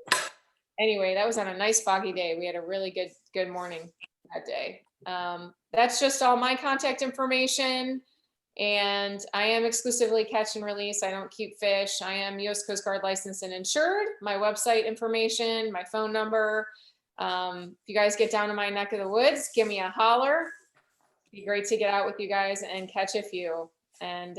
But anyway, that was on a nice foggy day. We had a really good morning that day. That's just all my contact information. And I am exclusively catch and release. I don't keep fish. I am U.S. Coast Guard licensed and insured. My website information, my phone number. If you guys get down to my neck of the woods, give me a holler. It'd be great to get out with you guys and catch a few. And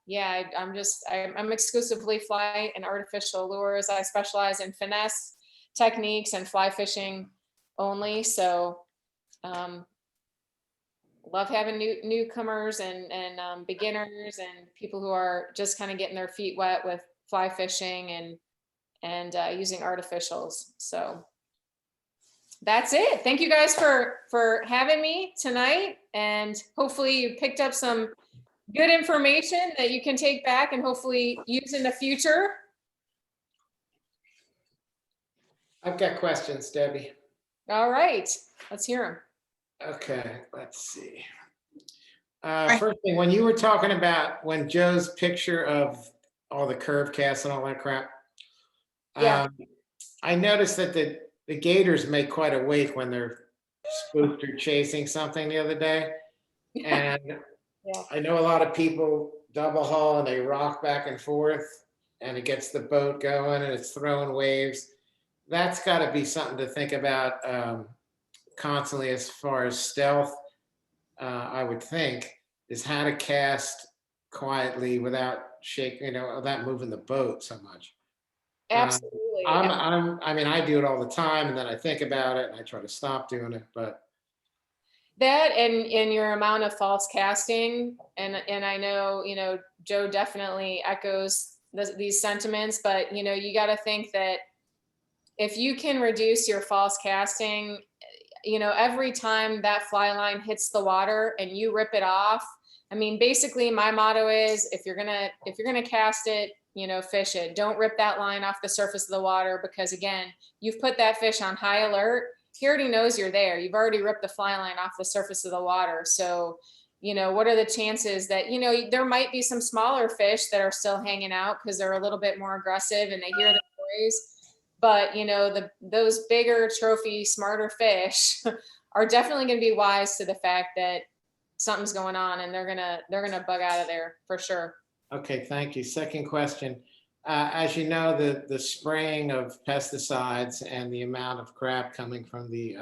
yeah, I'm exclusively fly and artificial lures. I specialize in finesse techniques and fly fishing only. So love having newcomers and beginners and people who are just kind of getting their feet wet with fly fishing and using artificials. So that's it. Thank you guys for having me tonight. And hopefully you picked up some good information that you can take back and hopefully use in the future. I've got questions, Debbie. All right, let's hear Okay, let's see. First thing, when you were talking about when Joe's picture of all the curve casts and all that crap, Yeah. I noticed that the gators make quite a wake when they're spooked or chasing something the other day. And Yeah. I know a lot of people double haul and they rock back and forth and it gets the boat going and it's throwing waves. That's got to be something to think about constantly as far as stealth. I would think is how to cast quietly without shaking, without moving the boat so much. Absolutely. I mean, I do it all the time and then I think about it and I try to stop doing it, but That and your amount of false casting, and I know, Joe definitely echoes these sentiments, but you got to think that if you can reduce your false casting, every time that fly line hits the water and you rip it off. I mean, basically my motto is if you're gonna cast it, fish it. Don't rip that line off the surface of the water, because again, you've put that fish on high alert. He already knows you're there. You've already ripped the fly line off the surface of the water. So, what are the chances that, there might be some smaller fish that are still hanging out because they're a little bit more aggressive and they hear the noise. But, those bigger trophy, smarter fish are definitely going to be wise to the fact that something's going on and they're going to bug out of there for sure. okay, thank you. Second question. As you know, the spraying of pesticides and the amount of crap coming from the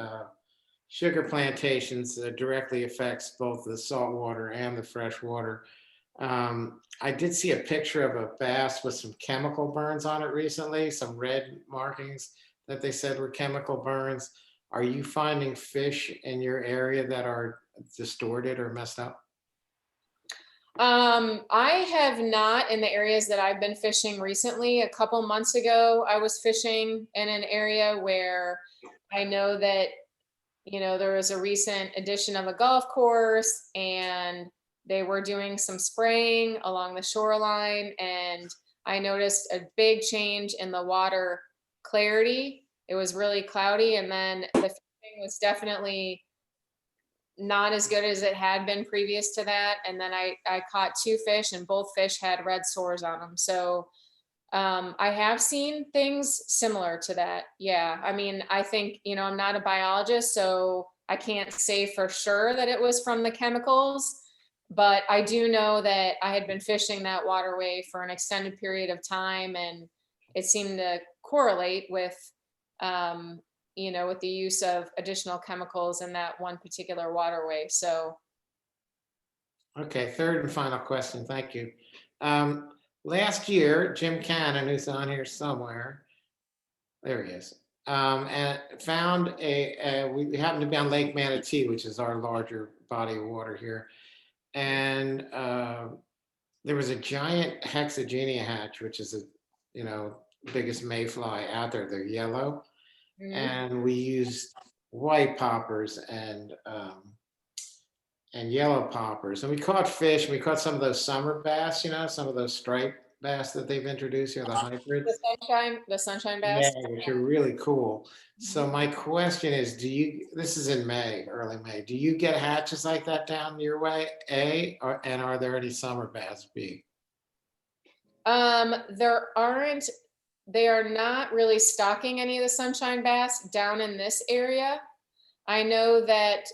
sugar plantations directly affects both the saltwater and the freshwater. I did see a picture of a bass with some chemical burns on it recently, some red markings that they said were chemical burns. Are you finding fish in your area that are distorted or messed up? I have not in the areas that I've been fishing recently. A couple months ago, I was fishing in an area where I know that, there was a recent addition of a golf course and they were doing some spraying along the shoreline. And I noticed a big change in the water clarity. It was really cloudy. And then the fishing was definitely not as good as it had been previous to that. And then I caught 2 fish and both fish had red sores on them. So I have seen things similar to that. Yeah. I mean, I think, I'm not a biologist, so I can't say for sure that it was from the chemicals, but I do know that I had been fishing that waterway for an extended period of time and it seemed to correlate with, with the use of additional chemicals in that one particular waterway. So. Okay, third and final question. Thank you. Last year, Jim Cannon, who's on here somewhere, there he is. and found we happened to be on Lake Manatee, which is our larger body of water here. And there was a giant hexagenia hatch, which is biggest mayfly out there. They're yellow. And we used white poppers and yellow poppers. And we caught fish. We caught some of those summer bass, some of those striped bass that they've introduced here, the hybrids. The sunshine bass. Yeah, which are really cool. So my question is, this is in May, early May, do you get hatches like that down your way, A, and are there any summer bass, B? There aren't, they are not really stocking any of the sunshine bass down in this area. I know that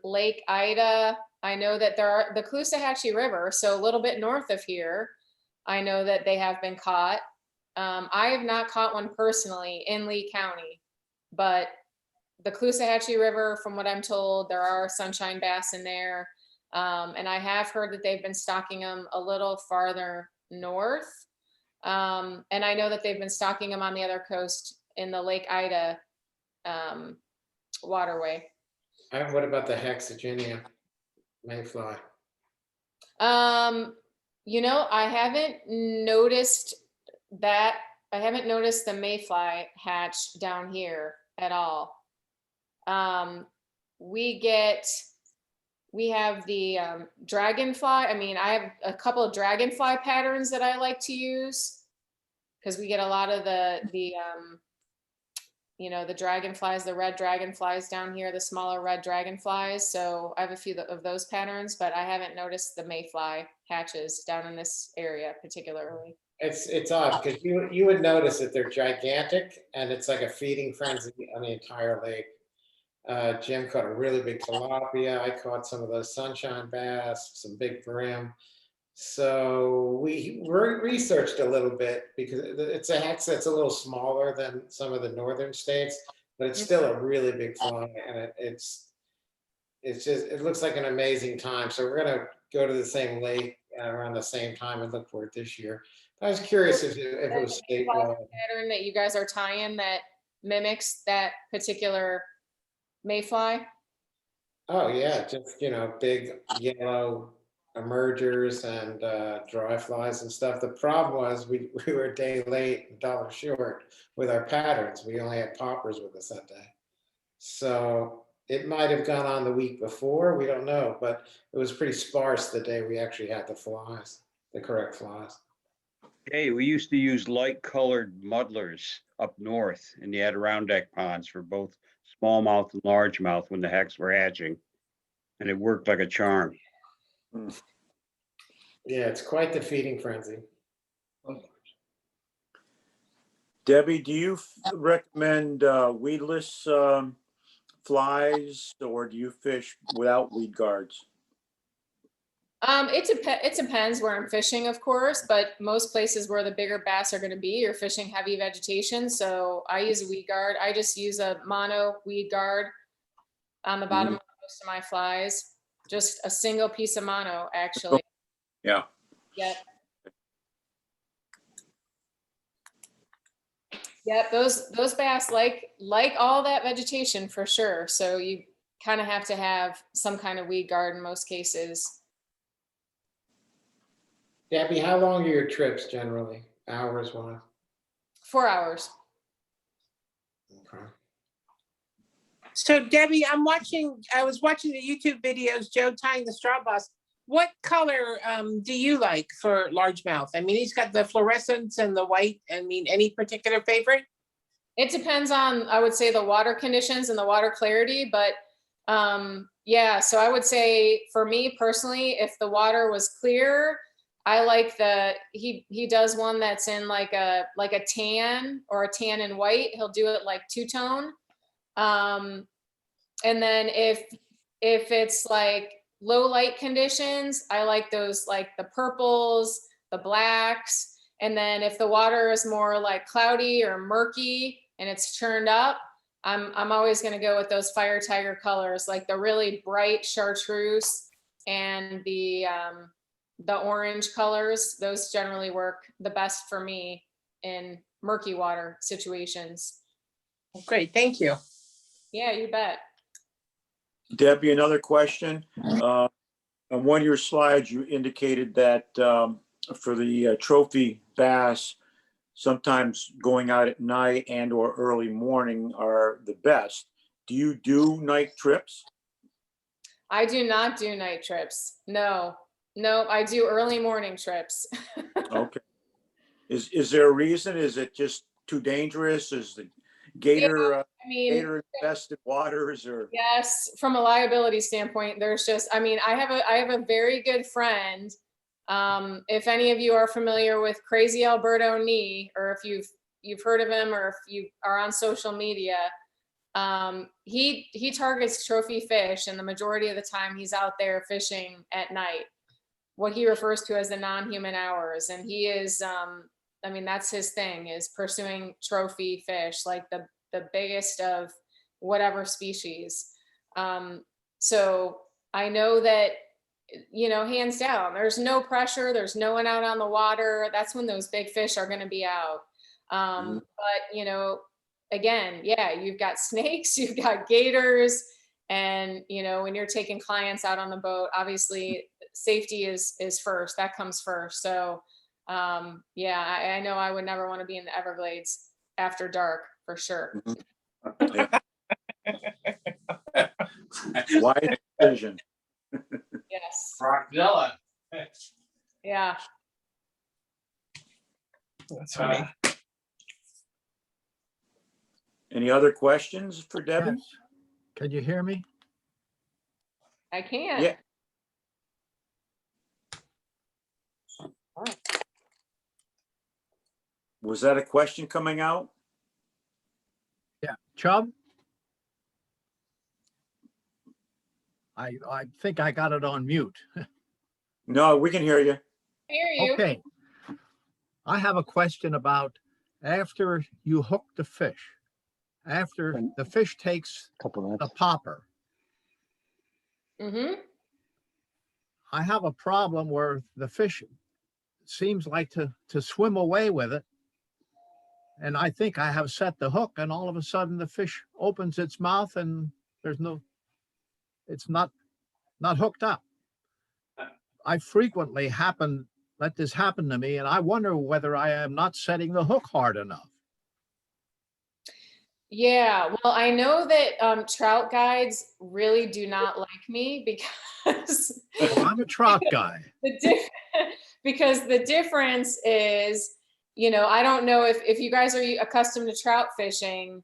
Lake Ida, I know that there are the Caloosahatchee River, so a little bit north of here, I know that they have been caught. I have not caught one personally in Lee County, but the Caloosahatchee River, from what I'm told, there are sunshine bass in there. And I have heard that they've been stocking them a little farther north. And I know that they've been stocking them on the other coast in the Lake Ida waterway. What about the hexagenia mayfly? I haven't noticed that. I haven't noticed the mayfly hatch down here at all. We have the dragonfly. I mean, I have a couple of dragonfly patterns that I like to use because we get a lot of the dragonflies, the red dragonflies down here, the smaller red dragonflies. So I have a few of those patterns, but I haven't noticed the mayfly hatches down in this area particularly. It's odd because you would notice that they're gigantic and it's like a feeding frenzy on the entire lake. Jim caught a really big tilapia. I caught some of those sunshine bass, some big brim. So we researched a little bit because it's a hex that's a little smaller than some of the northern states, but it's still a really big fly, and it looks like an amazing time. So we're gonna go to the same lake around the same time and look for it this year. I was curious if it was statewide. Pattern that you guys are tying that mimics that particular mayfly. Oh yeah, just big yellow emergers and dry flies and stuff. The problem was we were a day late, $1 short with our patterns. We only had poppers with us that day. So it might have gone on the week before, we don't know, but it was pretty sparse the day we actually had the flies, the correct flies. Hey, we used to use light colored muddlers up north in the Adirondack ponds for both smallmouth and largemouth when the hex were hatching. And it worked like a charm. Yeah, it's quite the feeding frenzy. Debbie, do you recommend weedless flies, or do you fish without weed guards? It depends where I'm fishing, of course, but most places where the bigger bass are going to be, you're fishing heavy vegetation. So I use a weed guard. I just use a mono weed guard on the bottom of most of my flies. Just a single piece of mono, actually. Yeah. Yep. Yep. Those bass like all that vegetation for sure. So you kind of have to have some kind of weed guard in most cases. Debbie, how long are your trips generally, hours-wise? 4 hours. Okay. So Debbie, I was watching the YouTube videos, Joe tying the straw boss. What color do you like for largemouth? I mean, he's got the fluorescence and the white. I mean, any particular favorite? It depends on, I would say, the water conditions and the water clarity, but yeah, so I would say for me personally, if the water was clear, I like he does one that's in like a tan or a tan and white. He'll do it like two-tone. And then if it's like low light conditions, I like those, like the purples, the blacks. And then if the water is more like cloudy or murky and it's churned up, I'm always going to go with those fire tiger colors, like the really bright chartreuse and the orange colors. Those generally work the best for me in murky water situations. Great, thank you. Yeah, you bet. Debbie, another question. On one of your slides, you indicated that for the trophy bass, sometimes going out at night and or early morning are the best. Do you do night trips? I do not do night trips. No, I do early morning trips. Okay. Is there a reason? Is it just too dangerous? Is the gator, I mean, gator infested waters or? yes, from a liability standpoint, there's just, I mean, I have a very good friend. If any of you are familiar with Crazy Alberto Nee, or if you've heard of him, or if you are on social media, he targets trophy fish, and the majority of the time he's out there fishing at night, what he refers to as the non-human hours. And he is, I mean, that's his thing, is pursuing trophy fish, like the biggest of whatever species. So I know that, you know, hands down, there's no pressure, there's no one out on the water. That's when those big fish are going to be out. But, you know, again, yeah, you've got snakes, you've got gators, and, you know, when you're taking clients out on the boat, obviously safety is first, that comes first. So, yeah, I know I would never want to be in the Everglades after dark, for sure. Wide decision. Yes. Rockzilla. Yeah. That's funny. Any other questions for Debbie? Yes. Can you hear me? I can. Yeah. Was that a question coming out? Yeah. Chubb? I think I got it on mute. No, we can hear you. Hear you. Okay. I have a question about after you hook the fish, after the fish takes the popper. Mm-hmm. I have a problem where the fish seems like to swim away with it. And I think I have set the hook, and all of a sudden the fish opens its mouth and it's not hooked up. I frequently let this happen to me, and I wonder whether I am not setting the hook hard enough. Yeah, well, I know that trout guides really do not like me because Well, I'm a trout guy. because the difference is, you know, I don't know if you guys are accustomed to trout fishing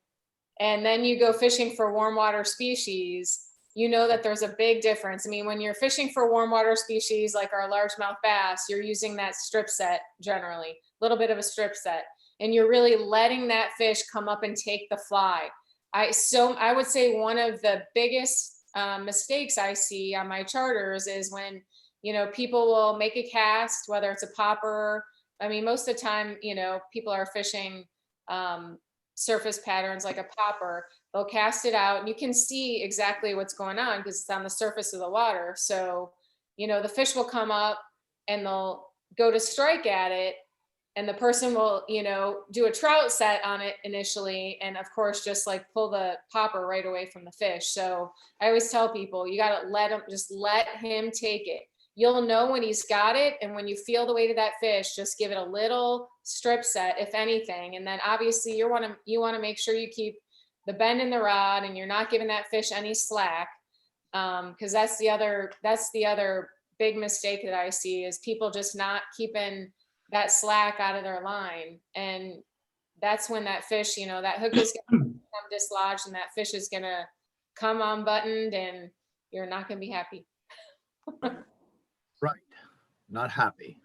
and then you go fishing for warm water species, you know that there's a big difference. I mean, when you're fishing for warm water species like our largemouth bass, you're using that strip set generally, a little bit of a strip set, and you're really letting that fish come up and take the fly. I would say one of the biggest mistakes I see on my charters is when, you know, people will make a cast, whether it's a popper. I mean, most of the time, you know, people are fishing surface patterns like a popper. They'll cast it out and you can see exactly what's going on because it's on the surface of the water. So, you know, the fish will come up and they'll go to strike at it, and the person will, you know, do a trout set on it initially, and of course just like pull the popper right away from the fish. So I always tell people, you got to let him take it. You'll know when he's got it, and when you feel the weight of that fish, just give it a little strip set, if anything. And then obviously you want to make sure you keep the bend in the rod and you're not giving that fish any slack, because that's the other big mistake that I see is people just not keeping that slack out of their line. And that's when that fish, you know, that hook is going to become dislodged and that fish is going to come unbuttoned and you're not going to be happy. Right. Not happy.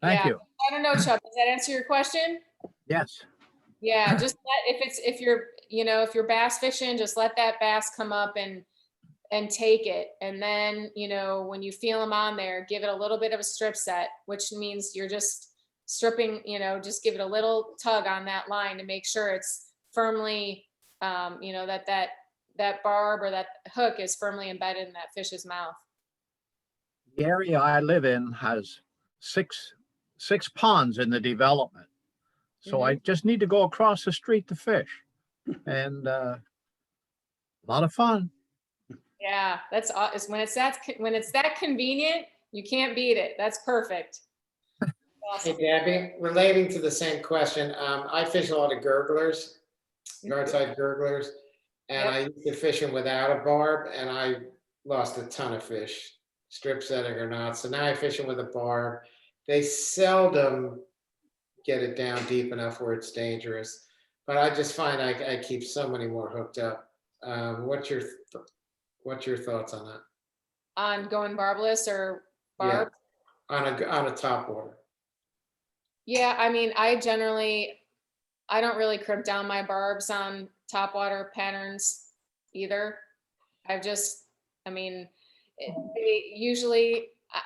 Thank you. I don't know, Chuck, does that answer your question? Yes. Yeah, just if you're bass fishing, just let that bass come up and take it. And then, you know, when you feel them on there, give it a little bit of a strip set, which means you're just stripping, you know, just give it a little tug on that line to make sure it's firmly, you know, that barb or that hook is firmly embedded in that fish's mouth. The area I live in has six ponds in the development. So I just need to go across the street to fish. And a lot of fun. Yeah, it's when it's that convenient, you can't beat it. That's perfect. Hey Awesome. Debbie, relating to the same question, I fish a lot of gurglers, guard-side gurglers, and Yep. I used to fish them without a barb, and I lost a ton of fish, strip setting or not. So now I fish them with a barb. They seldom get it down deep enough where it's dangerous, but I just find I keep so many more hooked up. What's your thoughts on that? On going barbless or barb? Yeah, on a top water. Yeah, I mean, I don't really crimp down my barbs on topwater patterns either. It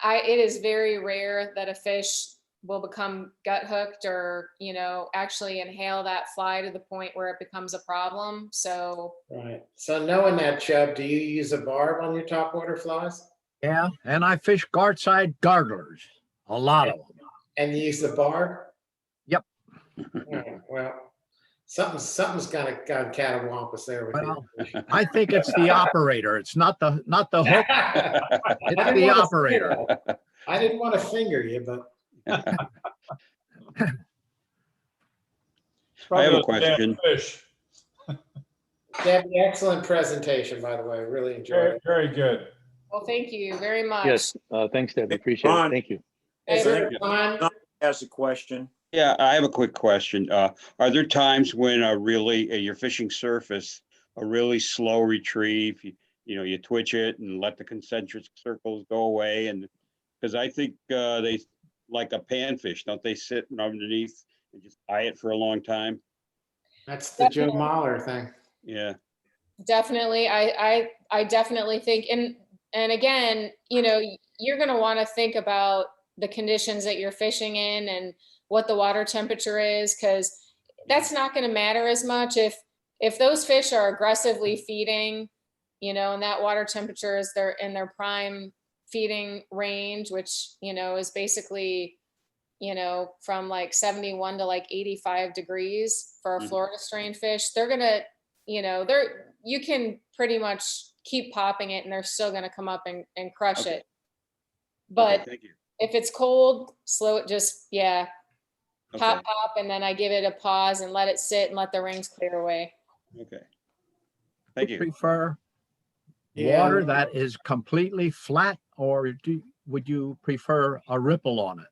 is very rare that a fish will become gut hooked or, actually inhale that fly to the point where it becomes a problem. So, Right. So knowing that, Chubb, do you use a barb on your topwater flies? Yeah. And I fish guard-side garglers, a lot of them. And you use the barb? Yep. Yeah, well, something's got catawampus there with Well, you. I think it's the operator. It's not the hook. It's the operator. I didn't want to finger you, but I have a Probably those damn question. Fish. Debbie, excellent presentation, by the way. Really enjoyed it. Very good. well, thank you very much. Yes, thanks, Debbie. Appreciate it. Ron. Thank you. Is there Thank a time? Has a question. Yeah, I have a quick question. Are there times when your fishing surface, a really slow retrieve, you twitch it and let the concentric circles go away? And because I think they, like a panfish, don't they sit underneath and just eye it for a long time? That's the Joe Mahler thing. Yeah. Definitely. I definitely think, and again, you're going to want to think about the conditions that you're fishing in and what the water temperature is, because that's not going to matter as much if those fish are aggressively feeding, and that water temperature is in their prime feeding range, which, is basically, from like 71 to like 85 degrees for a Florida strain fish. They're going to, you can pretty much keep popping it and they're still going to come up and crush Okay. it. But Okay, thank you. if it's cold, slow it, just, pop, Okay. pop, and then I give it a pause and let it sit and let the rings clear away. Okay. Thank you. Prefer Yeah. water that is completely flat, or would you prefer a ripple on it?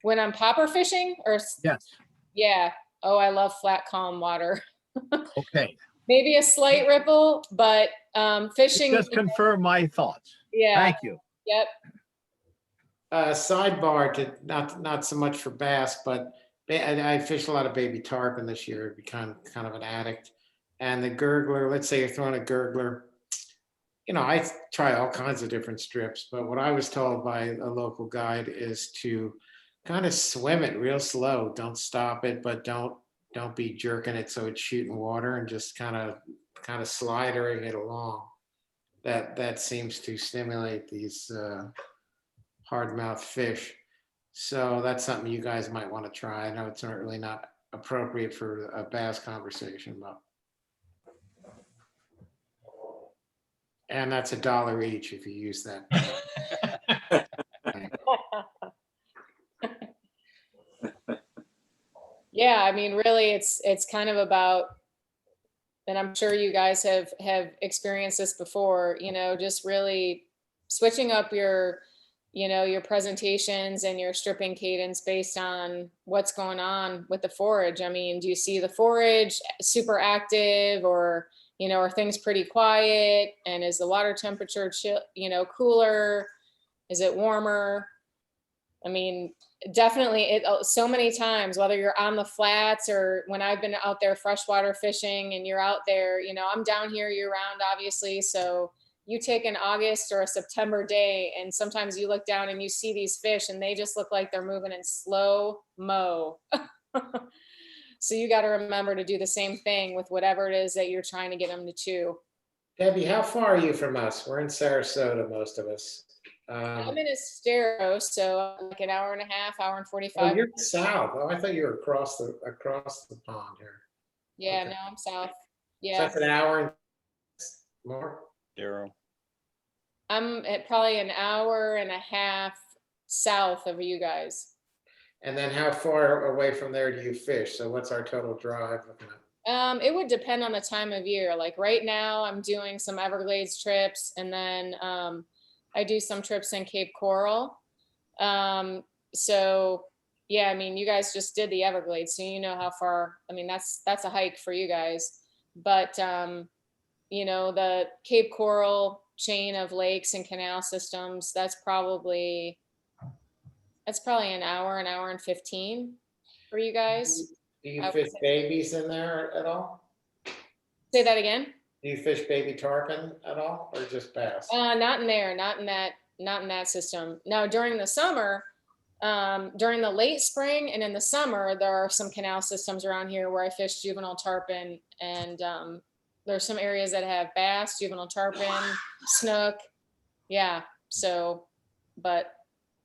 When I'm popper fishing Yes. yeah. Oh, I love flat, calm water. Okay. Maybe a slight ripple, but fishing. Just confirm my thoughts. Yeah. Thank you. Yep. Sidebar to not so much for bass, but I fished a lot of baby tarpon this year. Become kind of an addict. And the gurgler, let's say you're throwing a gurgler, I try all kinds of different strips, but what I was told by a local guide is to kind of swim it real slow. Don't stop it, but don't be jerking it so it's shooting water, and just kind of slidering it along. That seems to stimulate these hardmouth fish. So that's something you guys might want to try. I know it's really not appropriate for a bass conversation, but. And that's $1 each if you use that. Yeah, I mean, really, it's kind of about, and I'm sure you guys have experienced this before, just really switching up your presentations and your stripping cadence based on what's going on with the forage. I mean, do you see the forage super active, or, are things pretty quiet? And is the water temperature cooler? Is it warmer? I mean, definitely so many times, whether you're on the flats or when I've been out there freshwater fishing and you're out there, I'm down here year round, obviously. So you take an August or a September day, and sometimes you look down and you see these fish and they just look like they're moving in slow mo. So you got to remember to do the same thing with whatever it is that you're trying to get them to chew. Debbie, how far are you from us? We're in Sarasota, most of us. I'm in Estero, so like an hour and a half, hour and Oh, 45. you're south. Oh, I thought you were across the pond here. Yeah, okay. no, I'm south. So Yeah, that's an hour and more. Darrow. I'm at probably an hour and a half south of you guys. And then how far away from there do you fish? So what's our total drive looking at? It would depend on the time of year. Like right now, I'm doing some Everglades trips, and then I do some trips in Cape Coral. So yeah, I mean, you guys just did the Everglades, so you know how far. I mean, that's a hike for you guys. But you know, the Cape Coral chain of lakes and canal systems, that's probably an hour and 15 for you guys. Do you I would fish say. babies in there at all? Say that again. Do you fish baby tarpon at all, or just bass? Not in there, not in that system. Now during the summer, during the late spring and in the summer, there are some canal systems around here where I fish juvenile tarpon, and there's some areas that have bass, juvenile tarpon, snook. Yeah, so, but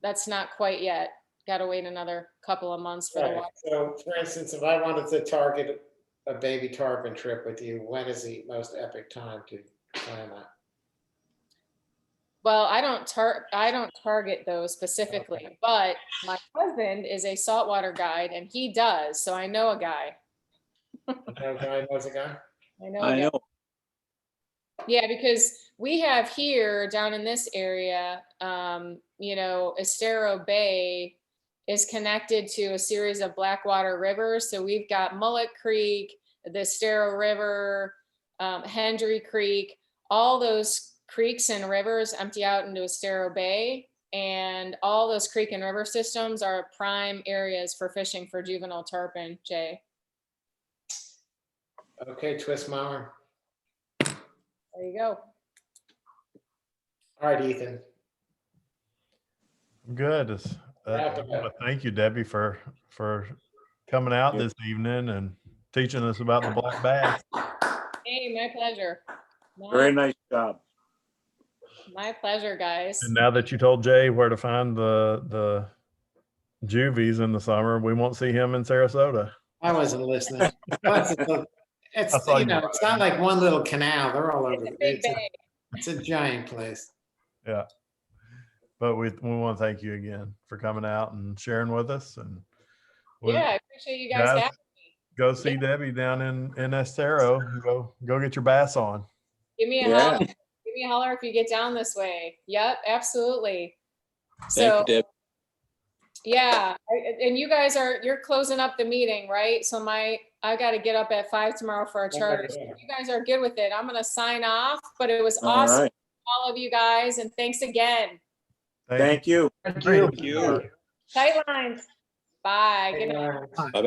that's not quite yet. Got to wait another couple of months for the Right. water. So for instance, if I wanted to target a baby tarpon trip with you, when is the most epic time to plan that? Well, I don't target those specifically, but my husband is a saltwater guide and he does, so I know a guy. No guy knows a guy? I know a I guy. know. Yeah, because we have here down in this area, you know, Estero Bay is connected to a series of blackwater rivers. So we've got Mullet Creek, the Estero River, Hendry Creek, all those creeks and rivers empty out into Estero Bay. And all those creek and river systems are prime areas for fishing for juvenile tarpon, Jay. Okay, twist my arm. There you go. All right, Ethan. Good. Wrap it Well, up. thank you, Debbie, for coming out this evening and teaching us about the black bass. Hey, my pleasure. Very nice job. My pleasure, guys. And now that you told Jay where to find the juvies in the summer, we won't see him in Sarasota. I wasn't listening. But it's I saw you you know, right. it's not like one little canal. They're all over. Big bay. It's a giant place. Yeah. But we want to thank you again for coming out and sharing with us. And Yeah, I appreciate you guys having me. go see Debbie down in Estero. Go get your bass on. Give me a Yeah. holler. Give me a holler if you get down this way. Yep, absolutely. Thank So you, Deb. yeah, and you guys you're closing up the meeting, right? So I got to get up at 5 tomorrow for a charter. So yeah. you guys are good with it. I'm gonna sign off, but it was All awesome, right. all of you guys, and thanks again. Thank you. Thank you. Thank you. Tight lines. Bye. Good night. Hey, Bye.